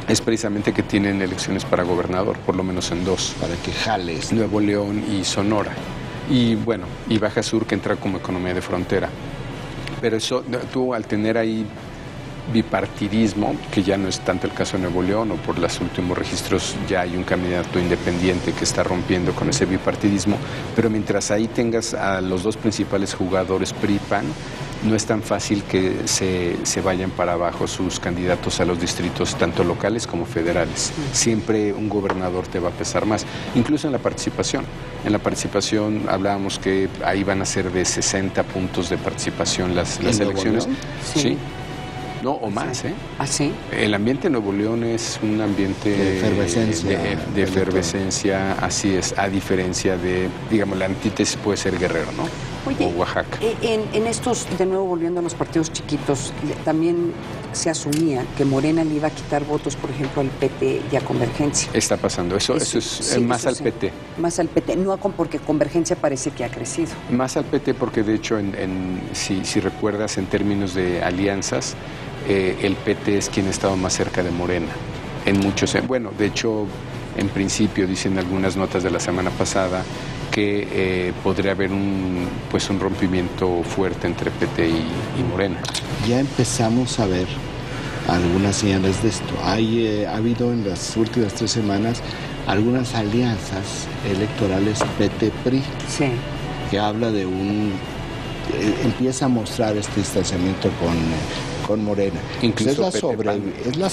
es precisamente que tienen elecciones para gobernador, por lo menos en 2. Para que jales. Nuevo León y Sonora. Y bueno, y Baja Sur, que entra como economía de frontera. Pero eso, tú al tener ahí bipartidismo, que ya no es tanto el caso de Nuevo León, o por los últimos registros ya hay un candidato independiente que está rompiendo con ese bipartidismo, pero mientras ahí tengas a los 2 principales jugadores PRI-PAN, no es tan fácil que se vayan para abajo sus candidatos a los distritos, tanto locales como federales. Siempre un gobernador te va a pesar más, incluso en la participación. En la participación hablábamos que ahí van a ser de 60 puntos de participación las elecciones. Sí. No, o más, ¿eh? ¿Ah, sí? El ambiente de Nuevo León es un ambiente de efervescencia, así es, a diferencia de, digamos, la antítesis puede ser Guerrero, ¿no? Oye, o Oaxaca. En estos, de nuevo volviendo a los partidos chiquitos, también se asumía que Morena le iba a quitar votos, por ejemplo, al PT y a Convergencia. Está pasando, eso es más al PT. Más al PT, no porque Convergencia parece que ha crecido. Más al PT porque de hecho, si recuerdas, en términos de alianzas, el PT es quien ha estado más cerca de Morena. En muchos, bueno, de hecho, en principio, dicen algunas notas de la semana pasada, que podría haber un rompimiento fuerte entre PT y Morena. Ya empezamos a ver algunas señales de esto. Ha habido en las últimas 3 semanas algunas alianzas electorales PT-PRI, sí, que habla de empieza a mostrar este distanciamiento con Morena. Incluso es la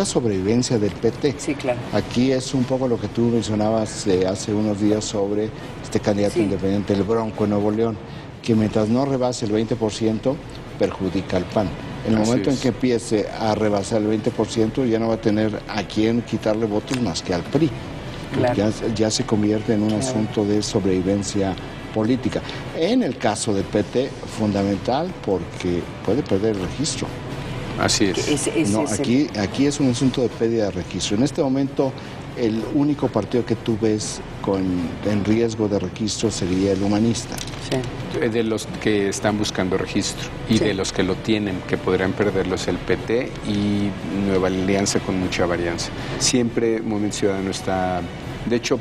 sobrevivencia del PT. Sí, claro. Aquí es un poco lo que tú mencionabas hace unos días sobre este candidato independiente, el Bronco en Nuevo León, que mientras no rebase el 20%, perjudica al PAN. En el momento en que empiece a rebasar el 20%, ya no va a tener a quién quitarle votos más que al PRI. Claro. Ya se convierte en un asunto de sobrevivencia política. En el caso de PT, fundamental porque puede perder el registro. Así es. Aquí es un asunto de pérdida de registro. En este momento, el único partido que tú ves en riesgo de registro sería el Humanista. Sí. De los que están buscando registro y de los que lo tienen, que podrían perderlos, el PT y Nueva Alianza con mucha varianza. Siempre Movimiento Ciudadano está, de hecho,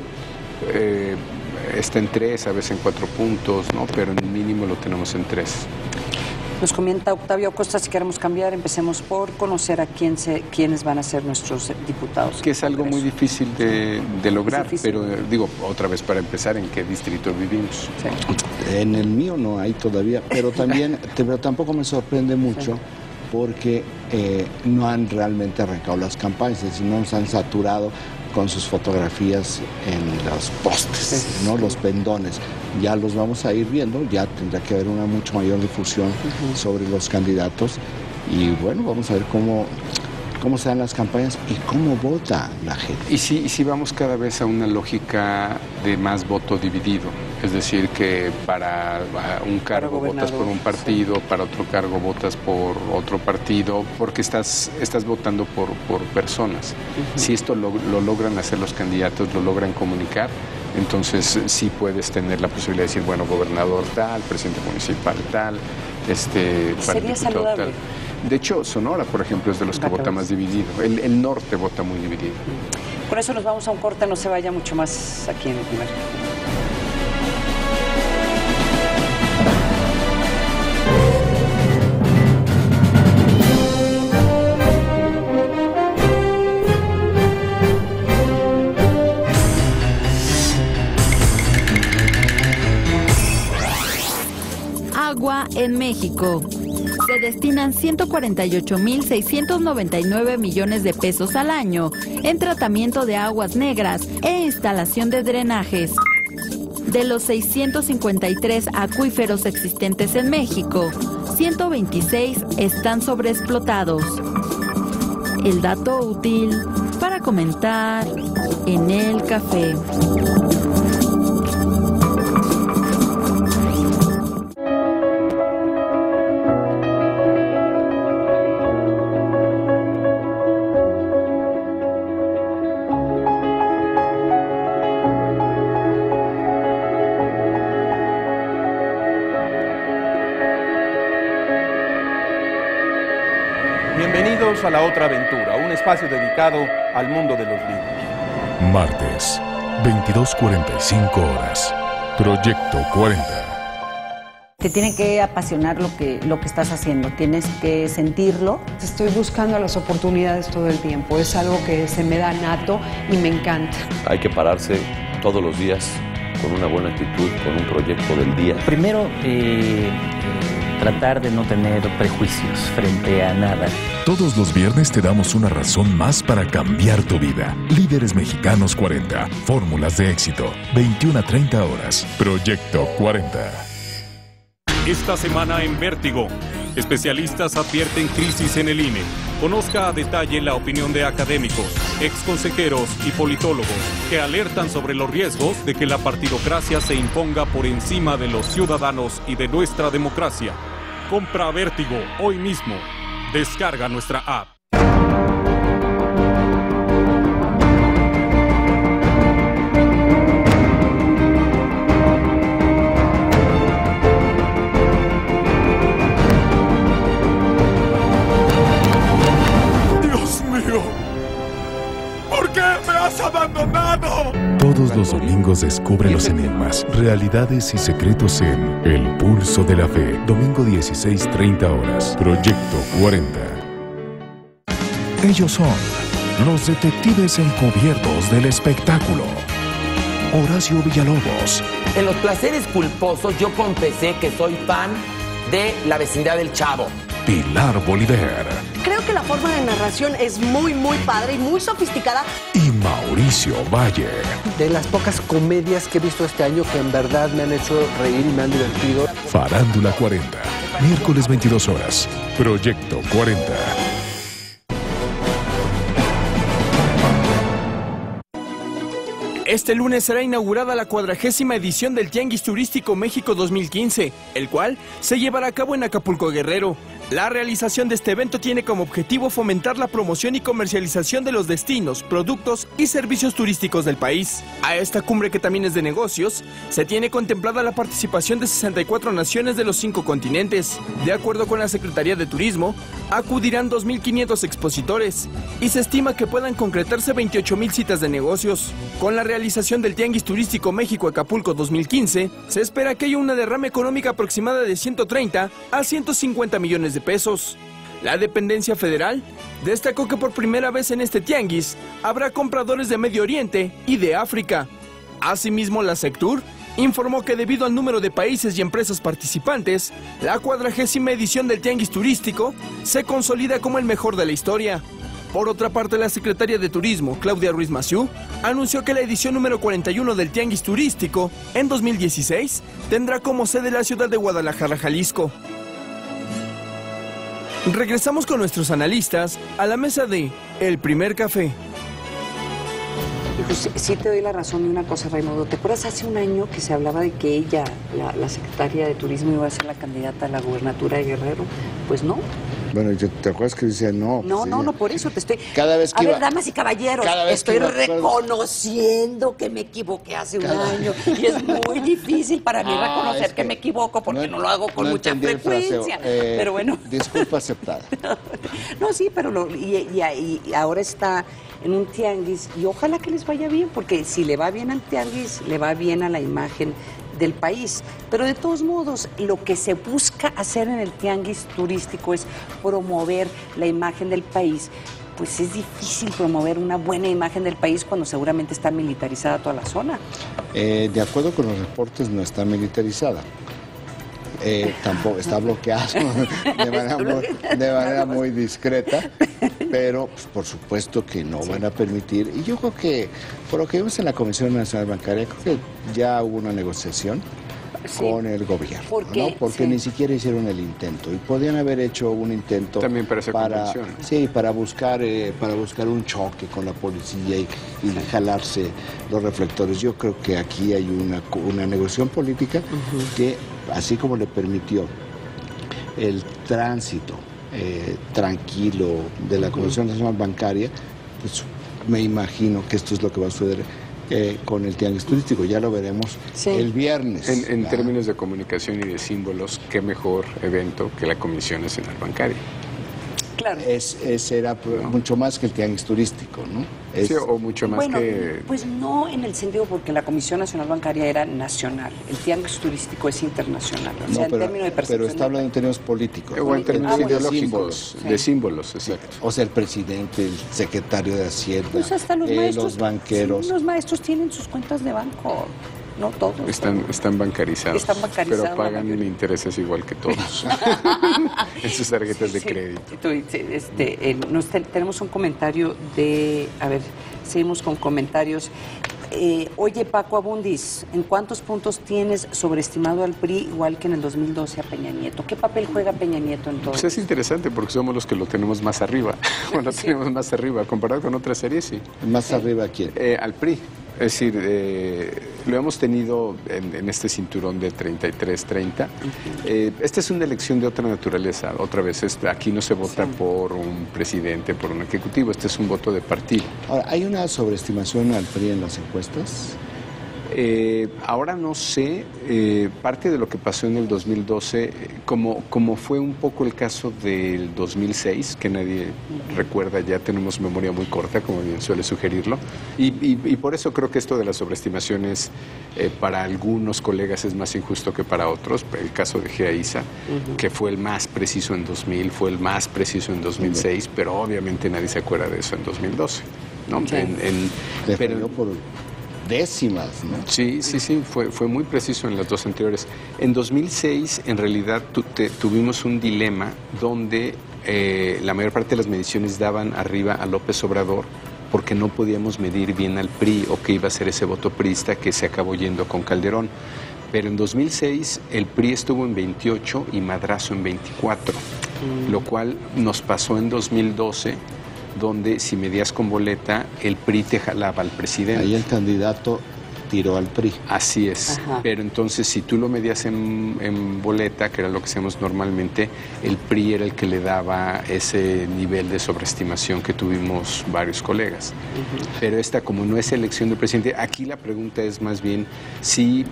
está en 3, a veces en 4 puntos, ¿no? Pero en mínimo lo tenemos en 3. Nos comenta Octavio Acosta, si queremos cambiar, empecemos por conocer a quiénes van a ser nuestros diputados. Que es algo muy difícil de lograr, pero digo, otra vez para empezar, ¿en qué distrito vivimos? Sí. En el mío no hay todavía, pero tampoco me sorprende mucho porque no han realmente arrancado las campañas, es decir, no nos han saturado con sus fotografías en los postes, ¿no? Los pendones. Ya los vamos a ir viendo, ya tendrá que haber una mucho mayor difusión sobre los candidatos y bueno, vamos a ver cómo se dan las campañas y cómo vota la gente. Y si vamos cada vez a una lógica de más voto dividido, es decir, que para un cargo votas por un partido, para otro cargo votas por otro partido, porque estás votando por personas. Si esto lo logran hacer los candidatos, lo logran comunicar, entonces sí puedes tener la posibilidad de decir, bueno, gobernador tal, presidente municipal tal, sería saludable. Tal. De hecho, Sonora, por ejemplo, es de los que vota más dividido. El norte vota muy dividido. Por eso nos vamos a un corte, no se vaya mucho más aquí en el primer. Agua en México. Se destinan 148.699 millones de pesos al año en tratamiento de aguas negras e instalación de drenajes. De los 653 acuíferos existentes en México, 126 están sobreexplotados. El dato útil para comentar en el café. Bienvenidos a La Otra Aventura, un espacio dedicado al mundo de los libros. Martes, 22:45 horas. Proyecto 40. Te tiene que apasionar lo que estás haciendo, tienes que sentirlo. Estoy buscando las oportunidades todo el tiempo, es algo que se me da nato y me encanta. Hay que pararse todos los días con una buena actitud, con un proyecto del día. Primero, tratar de no tener prejuicios frente a nada. Todos los viernes te damos una razón más para cambiar tu vida. Líderes Mexicanos 40. Fórmulas de éxito. 21 a 30 horas. Proyecto 40. Esta semana en Vértigo, especialistas advierten crisis en el INE. Conozca a detalle la opinión de académicos, exconsejeros y politólogos que alertan sobre los riesgos de que la partidocracia se imponga por encima de los ciudadanos y de nuestra democracia. Compra Vértigo hoy mismo. Descarga nuestra app. Dios mío, ¿por qué me has abandonado? Todos los domingos descubre los enigmas, realidades y secretos en El Pulso de la Fe. Domingo 16:30 horas. Proyecto 40. Ellos son los detectives encubiertos del espectáculo. Horacio Villalobos. En Los Placeres Culposos yo confesé que soy fan de La Vecindad del Chavo. Pilar Bolívar. Creo que la forma de narración es muy padre y muy sofisticada. Y Mauricio Valle. De las pocas comedias que he visto este año que en verdad me han hecho reír y me han divertido. Farándula 40. Miércoles 22 horas. Proyecto 40. Este lunes será inaugurada la 40ª edición del Tianguis Turístico México 2015, el cual se llevará a cabo en Acapulco, Guerrero. La realización de este evento tiene como objetivo fomentar la promoción y comercialización de los destinos, productos y servicios turísticos del país. A esta cumbre, que también es de negocios, se tiene contemplada la participación de 64 naciones de los 5 continentes. De acuerdo con la Secretaría de Turismo, acudirán 2.500 expositores y se estima que puedan concretarse 28,000 citas de negocios. Con la realización del Tianguis Turístico México Acapulco 2015, se espera que haya una derrama económica aproximada de 130 a 150 millones de pesos. La dependencia federal destacó que por primera vez en este tianguis habrá compradores de Medio Oriente y de África. Asimismo, la Sectur informó que debido al número de países y empresas participantes, la 40ª edición del Tianguis Turístico se consolida como el mejor de la historia. Por otra parte, la secretaria de Turismo, Claudia Ruiz Massieu, anunció que la edición número 41 del Tianguis Turístico, en 2016, tendrá como sede la ciudad de Guadalajara, Jalisco. Regresamos con nuestros analistas a la mesa de El Primer Café. Pues sí te doy la razón de una cosa, Raimundo. ¿Te acuerdas hace un año que se hablaba de que ella, la secretaria de Turismo, iba a ser la candidata a la gubernatura de Guerrero? Pues no. Bueno, ¿te acuerdas que decía no? No, por eso te estoy... Cada vez que a ver, damas y caballeros, estoy reconociendo que me equivoqué hace un año. Y es muy difícil para mí reconocer que me equivoco porque no lo hago con mucha frecuencia. Pero bueno. Disculpa aceptada. No, sí, pero y ahora está en un tianguis y ojalá que les vaya bien, porque si le va bien al tianguis, le va bien a la imagen del país. Pero de todos modos, lo que se busca hacer en el tianguis turístico es promover la imagen del país. Pues es difícil promover una buena imagen del país cuando seguramente está militarizada toda la zona. De acuerdo con los reportes, no está militarizada. Tampoco está bloqueado de manera muy discreta, pero pues, por supuesto que no van a permitir. Y yo creo que, por lo que vimos en la Comisión Nacional Bancaria, creo que ya hubo una negociación con el gobierno, ¿no? Porque ni siquiera hicieron el intento y podían haber hecho un intento también para buscar un choque con la policía y jalarse los reflectores. Yo creo que aquí hay una negociación política que, así como le permitió el tránsito tranquilo de la Comisión Nacional Bancaria, pues me imagino que esto es lo que va a suceder con el tianguis turístico. Ya lo veremos el viernes. En términos de comunicación y de símbolos, qué mejor evento que la Comisión Nacional Bancaria. Claro. Era mucho más que el tianguis turístico, ¿no? Sí, o mucho más que... Pues no en el sentido porque la Comisión Nacional Bancaria era nacional, el tianguis turístico es internacional, o sea, en términos de percepción. Pero está hablando en términos políticos. O en términos ideológicos, de símbolos, exacto. O sea, el presidente, el secretario de Hacienda, pues hasta los maestros, los banqueros. Sí, los maestros tienen sus cuentas de banco. No todos. Están bancarizados. Pero pagan intereses igual que todos. En sus tarjetas de crédito. Tenemos un comentario de... A ver, seguimos con comentarios. Oye, Paco Abundis, ¿en cuántos puntos tienes sobreestimado al PRI igual que en el 2012 a Peña Nieto? ¿Qué papel juega Peña Nieto en todo? Pues es interesante porque somos los que lo tenemos más arriba. Bueno, lo tenemos más arriba. Comparado con otras series, sí. ¿Más arriba a quién? Al PRI. Es decir, lo hemos tenido en este cinturón de 33-30. Esta es una elección de otra naturaleza. Otra vez, aquí no se vota por un presidente, por un ejecutivo. Este es un voto de partido. Ahora, ¿hay una sobreestimación al PRI en las encuestas? Ahora no sé, parte de lo que pasó en el 2012, como fue un poco el caso del 2006, que nadie recuerda, ya tenemos memoria muy corta, como bien suele sugerirlo, y por eso creo que esto de las sobreestimaciones para algunos colegas es más injusto que para otros. El caso de Geaiza, que fue el más preciso en 2000, fue el más preciso en 2006, pero obviamente nadie se acuerda de eso en 2012, ¿no? Sí. Pero por décimas, ¿no? Sí, fue muy preciso en las dos anteriores. En 2006, en realidad, tuvimos un dilema donde la mayor parte de las mediciones daban arriba a López Obrador, porque no podíamos medir bien al PRI o qué iba a ser ese voto priista que se acabó yendo con Calderón. Pero en 2006 el PRI estuvo en 28 y Madrazo en 24, lo cual nos pasó en 2012, donde si medías con boleta, el PRI te jalaba al presidente. Ahí el candidato tiró al PRI. Así es. Ajá. Pero entonces si tú lo medías en boleta, que era lo que hacíamos normalmente, el PRI era el que le daba ese nivel de sobreestimación que tuvimos varios colegas. Pero como no es elección del presidente, aquí la pregunta es más bien si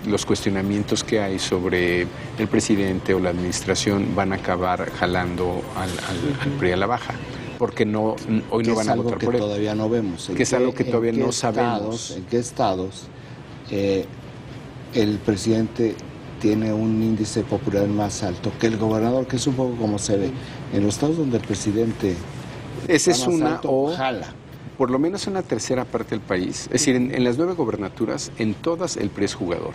los cuestionamientos que hay sobre el presidente o la administración van a acabar jalando al PRI a la baja. Porque hoy no van a votar por él. Que todavía no vemos. Que es algo que todavía no sabemos. ¿En qué estados el presidente tiene un índice de popularidad más alto que el gobernador, que es un poco como se ve? En los estados donde el presidente esa es una alto, jala. Por lo menos en la tercera parte del país. Es decir, en las 9 gobernaturas, en todas el PRI es jugador.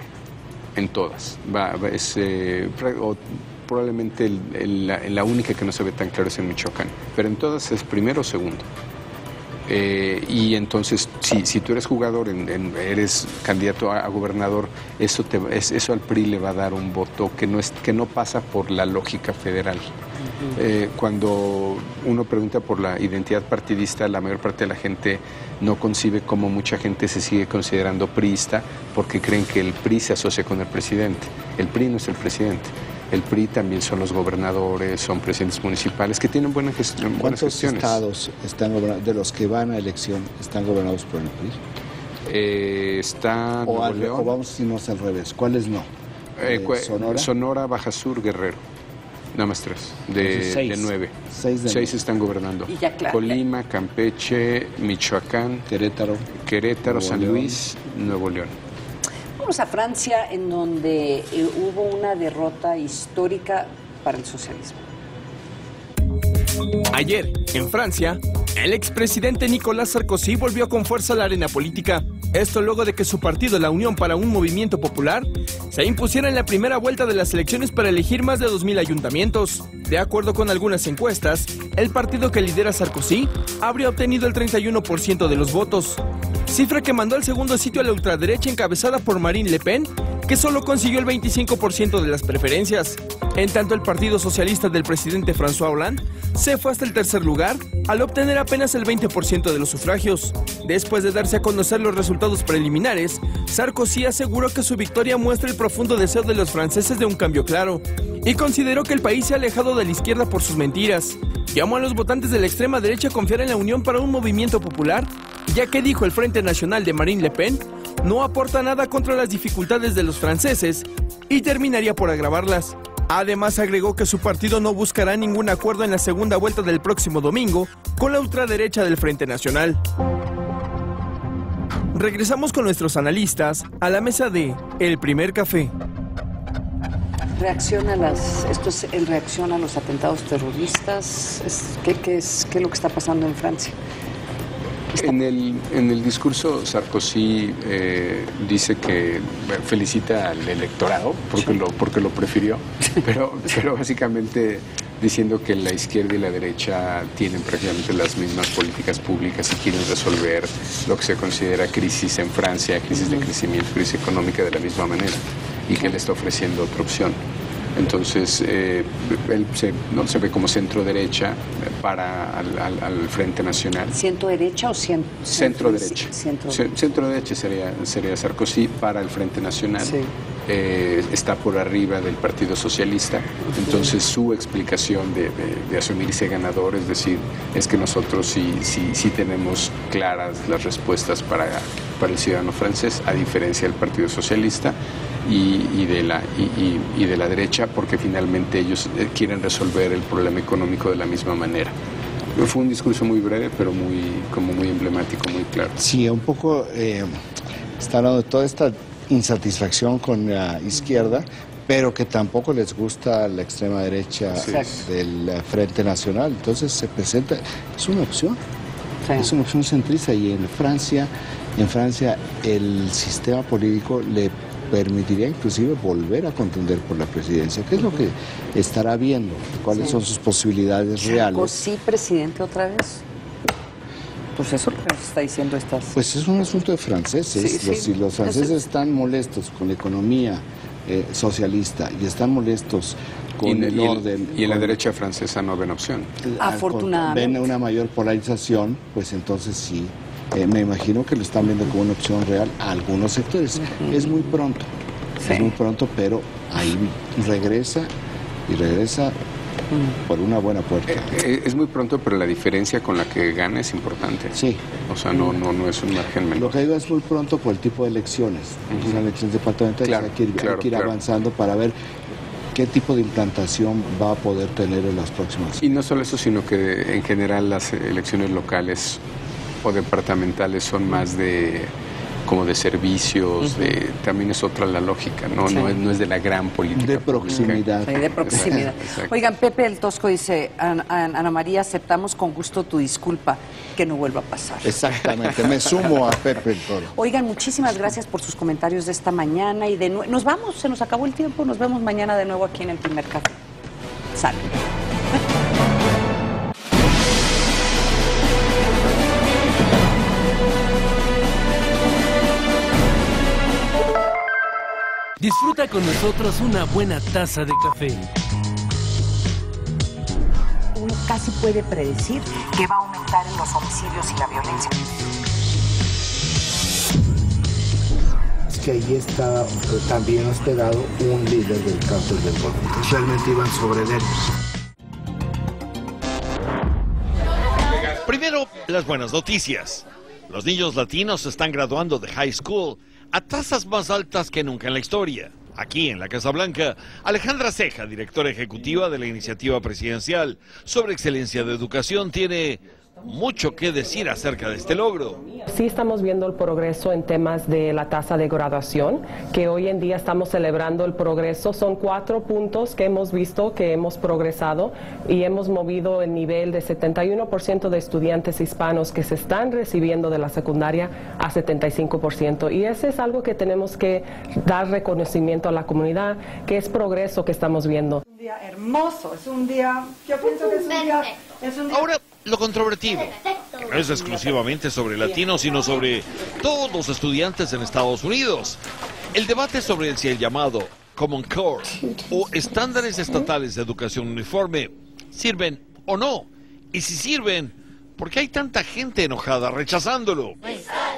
En todas. Probablemente la única que no se ve tan claro es en Michoacán, pero en todas es primero o segundo. Y entonces, si tú eres jugador, eres candidato a gobernador, eso al PRI le va a dar un voto que no pasa por la lógica federal. Cuando uno pregunta por la identidad partidista, la mayor parte de la gente no concibe cómo mucha gente se sigue considerando priista porque creen que el PRI se asocia con el presidente. El PRI no es el presidente. El PRI también son los gobernadores, son presidentes municipales que tienen buenas gestiones. ¿Cuántos estados están gobernados, de los que van a elección, están gobernados por el PRI? Está Nuevo León. O vamos a irnos al revés, ¿cuáles no? Sonora, Baja Sur, Guerrero. Nada más 3, de 9. 6 están gobernando. Y ya, claro, Colima, Campeche, Michoacán, Querétaro, San Luis, Nuevo León. Vamos a Francia, en donde hubo una derrota histórica para el socialismo. Ayer, en Francia, el expresidente Nicolas Sarkozy volvió con fuerza a la arena política. Esto luego de que su partido, la Unión para un Movimiento Popular, se impusiera en la primera vuelta de las elecciones para elegir más de 2.000 ayuntamientos. De acuerdo con algunas encuestas, el partido que lidera Sarkozy habría obtenido el 31% de los votos, cifra que mandó al segundo sitio a la ultraderecha encabezada por Marine Le Pen, que solo consiguió el 25% de las preferencias. En tanto, el Partido Socialista del presidente François Hollande se fue hasta el tercer lugar al obtener apenas el 20% de los sufragios. Después de darse a conocer los resultados preliminares, Sarkozy aseguró que su victoria muestra el profundo deseo de los franceses de un cambio claro y consideró que el país se ha alejado de la izquierda por sus mentiras. Llamó a los votantes de la extrema derecha a confiar en la Unión para un Movimiento Popular, ya que, dijo, el Frente Nacional de Marine Le Pen no aporta nada contra las dificultades de los franceses y terminaría por agravarlas. Además, agregó que su partido no buscará ningún acuerdo en la segunda vuelta del próximo domingo con la ultraderecha del Frente Nacional. Regresamos con nuestros analistas a la mesa de El Primer Café. Esto es en reacción a los atentados terroristas. ¿Qué es lo que está pasando en Francia? En el discurso, Sarkozy dice que felicita al electorado porque lo prefirió, pero básicamente diciendo que la izquierda y la derecha tienen prácticamente las mismas políticas públicas y quieren resolver lo que se considera crisis en Francia, crisis de crecimiento, crisis económica de la misma manera, y que le está ofreciendo otra opción. Entonces, él se ve como centro-derecha para al Frente Nacional. ¿Centro-derecha o centro-derecha? Centro-derecha sería Sarkozy para el Frente Nacional. Sí. está por arriba del Partido Socialista. Entonces su explicación de asumirse ganador, es decir, es que nosotros sí tenemos claras las respuestas para el ciudadano francés, a diferencia del Partido Socialista y de la derecha, porque finalmente ellos quieren resolver el problema económico de la misma manera. Fue un discurso muy breve, pero muy emblemático, muy claro. Sí, un poco está hablando de toda esta insatisfacción con la izquierda, pero que tampoco les gusta la extrema derecha del Frente Nacional. Entonces se presenta, es una opción, es una opción centrista, y en Francia el sistema político le permitiría inclusive volver a contender por la presidencia. ¿Qué es lo que estará viendo? ¿Cuáles son sus posibilidades reales? ¿Sí, presidente otra vez? Pues eso es lo que nos está diciendo estas... Pues es un asunto de franceses. Si los franceses están molestos con la economía socialista y están molestos con el orden... Y en la derecha francesa no ven opción. Afortunadamente. Ven una mayor polarización, pues entonces sí. Me imagino que lo están viendo como una opción real a algunos sectores. Es muy pronto, pero ahí regresa por una buena puerta. Es muy pronto, pero la diferencia con la que gana es importante. Sí. O sea, no es un margen menor. Lo que digo es muy pronto por el tipo de elecciones. Son elecciones departamentales, hay que ir avanzando para ver qué tipo de implantación va a poder tener en las próximas. Y no solo eso, sino que en general las elecciones locales o departamentales son más como de servicios, también es otra la lógica, no es de la gran política. De proximidad. Sí, de proximidad. Exacto. Oigan, Pepe el Tosco dice, Ana María, aceptamos con gusto tu disculpa, que no vuelva a pasar. Exactamente, me sumo a Pepe el Toro. Oigan, muchísimas gracias por sus comentarios de esta mañana y nos vamos, se nos acabó el tiempo, nos vemos mañana de nuevo aquí en El Primer Café. Salud. Disfruta con nosotros una buena taza de café. Uno casi puede predecir que va a aumentar en los homicidios y la violencia. Es que allí está también hospedado un líder del cártel del Golfo. Realmente iban sobre él. Primero, las buenas noticias. Los niños latinos se están graduando de high school a tasas más altas que nunca en la historia. Aquí en la Casa Blanca, Alejandra Ceja, directora ejecutiva de la Iniciativa Presidencial sobre Excelencia de Educación, tiene mucho que decir acerca de este logro. Sí estamos viendo el progreso en temas de la tasa de graduación, que hoy en día estamos celebrando el progreso. Son 4 puntos que hemos visto que hemos progresado y hemos movido el nivel de 71% de estudiantes hispanos que se están recibiendo de la secundaria a 75%. Y ese es algo que tenemos que dar reconocimiento a la comunidad, que es progreso que estamos viendo. Es un día hermoso, es un día, yo pienso que es un día... Ahora, lo controvertido, que no es exclusivamente sobre latinos, sino sobre todos los estudiantes en Estados Unidos. El debate sobre si el llamado Common Core o estándares estatales de educación uniforme sirven o no. Y si sirven, ¿por qué hay tanta gente enojada rechazándolo?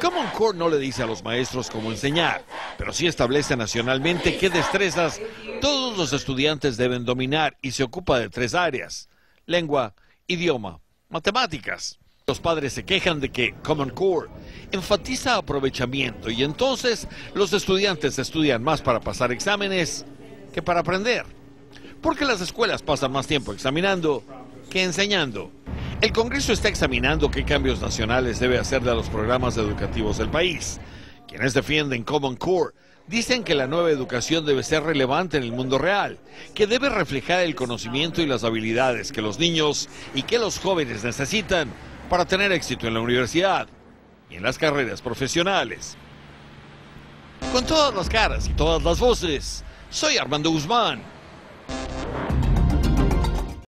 Common Core no le dice a los maestros cómo enseñar, pero sí establece nacionalmente qué destrezas todos los estudiantes deben dominar y se ocupa de 3 áreas: lengua, idioma, matemáticas. Los padres se quejan de que Common Core enfatiza aprovechamiento y entonces los estudiantes estudian más para pasar exámenes que para aprender, porque las escuelas pasan más tiempo examinando que enseñando. El Congreso está examinando qué cambios nacionales debe hacerle a los programas educativos del país. Quienes defienden Common Core dicen que la nueva educación debe ser relevante en el mundo real, que debe reflejar el conocimiento y las habilidades que los niños y que los jóvenes necesitan para tener éxito en la universidad y en las carreras profesionales. Con todas las caras y todas las voces, soy Armando Guzmán.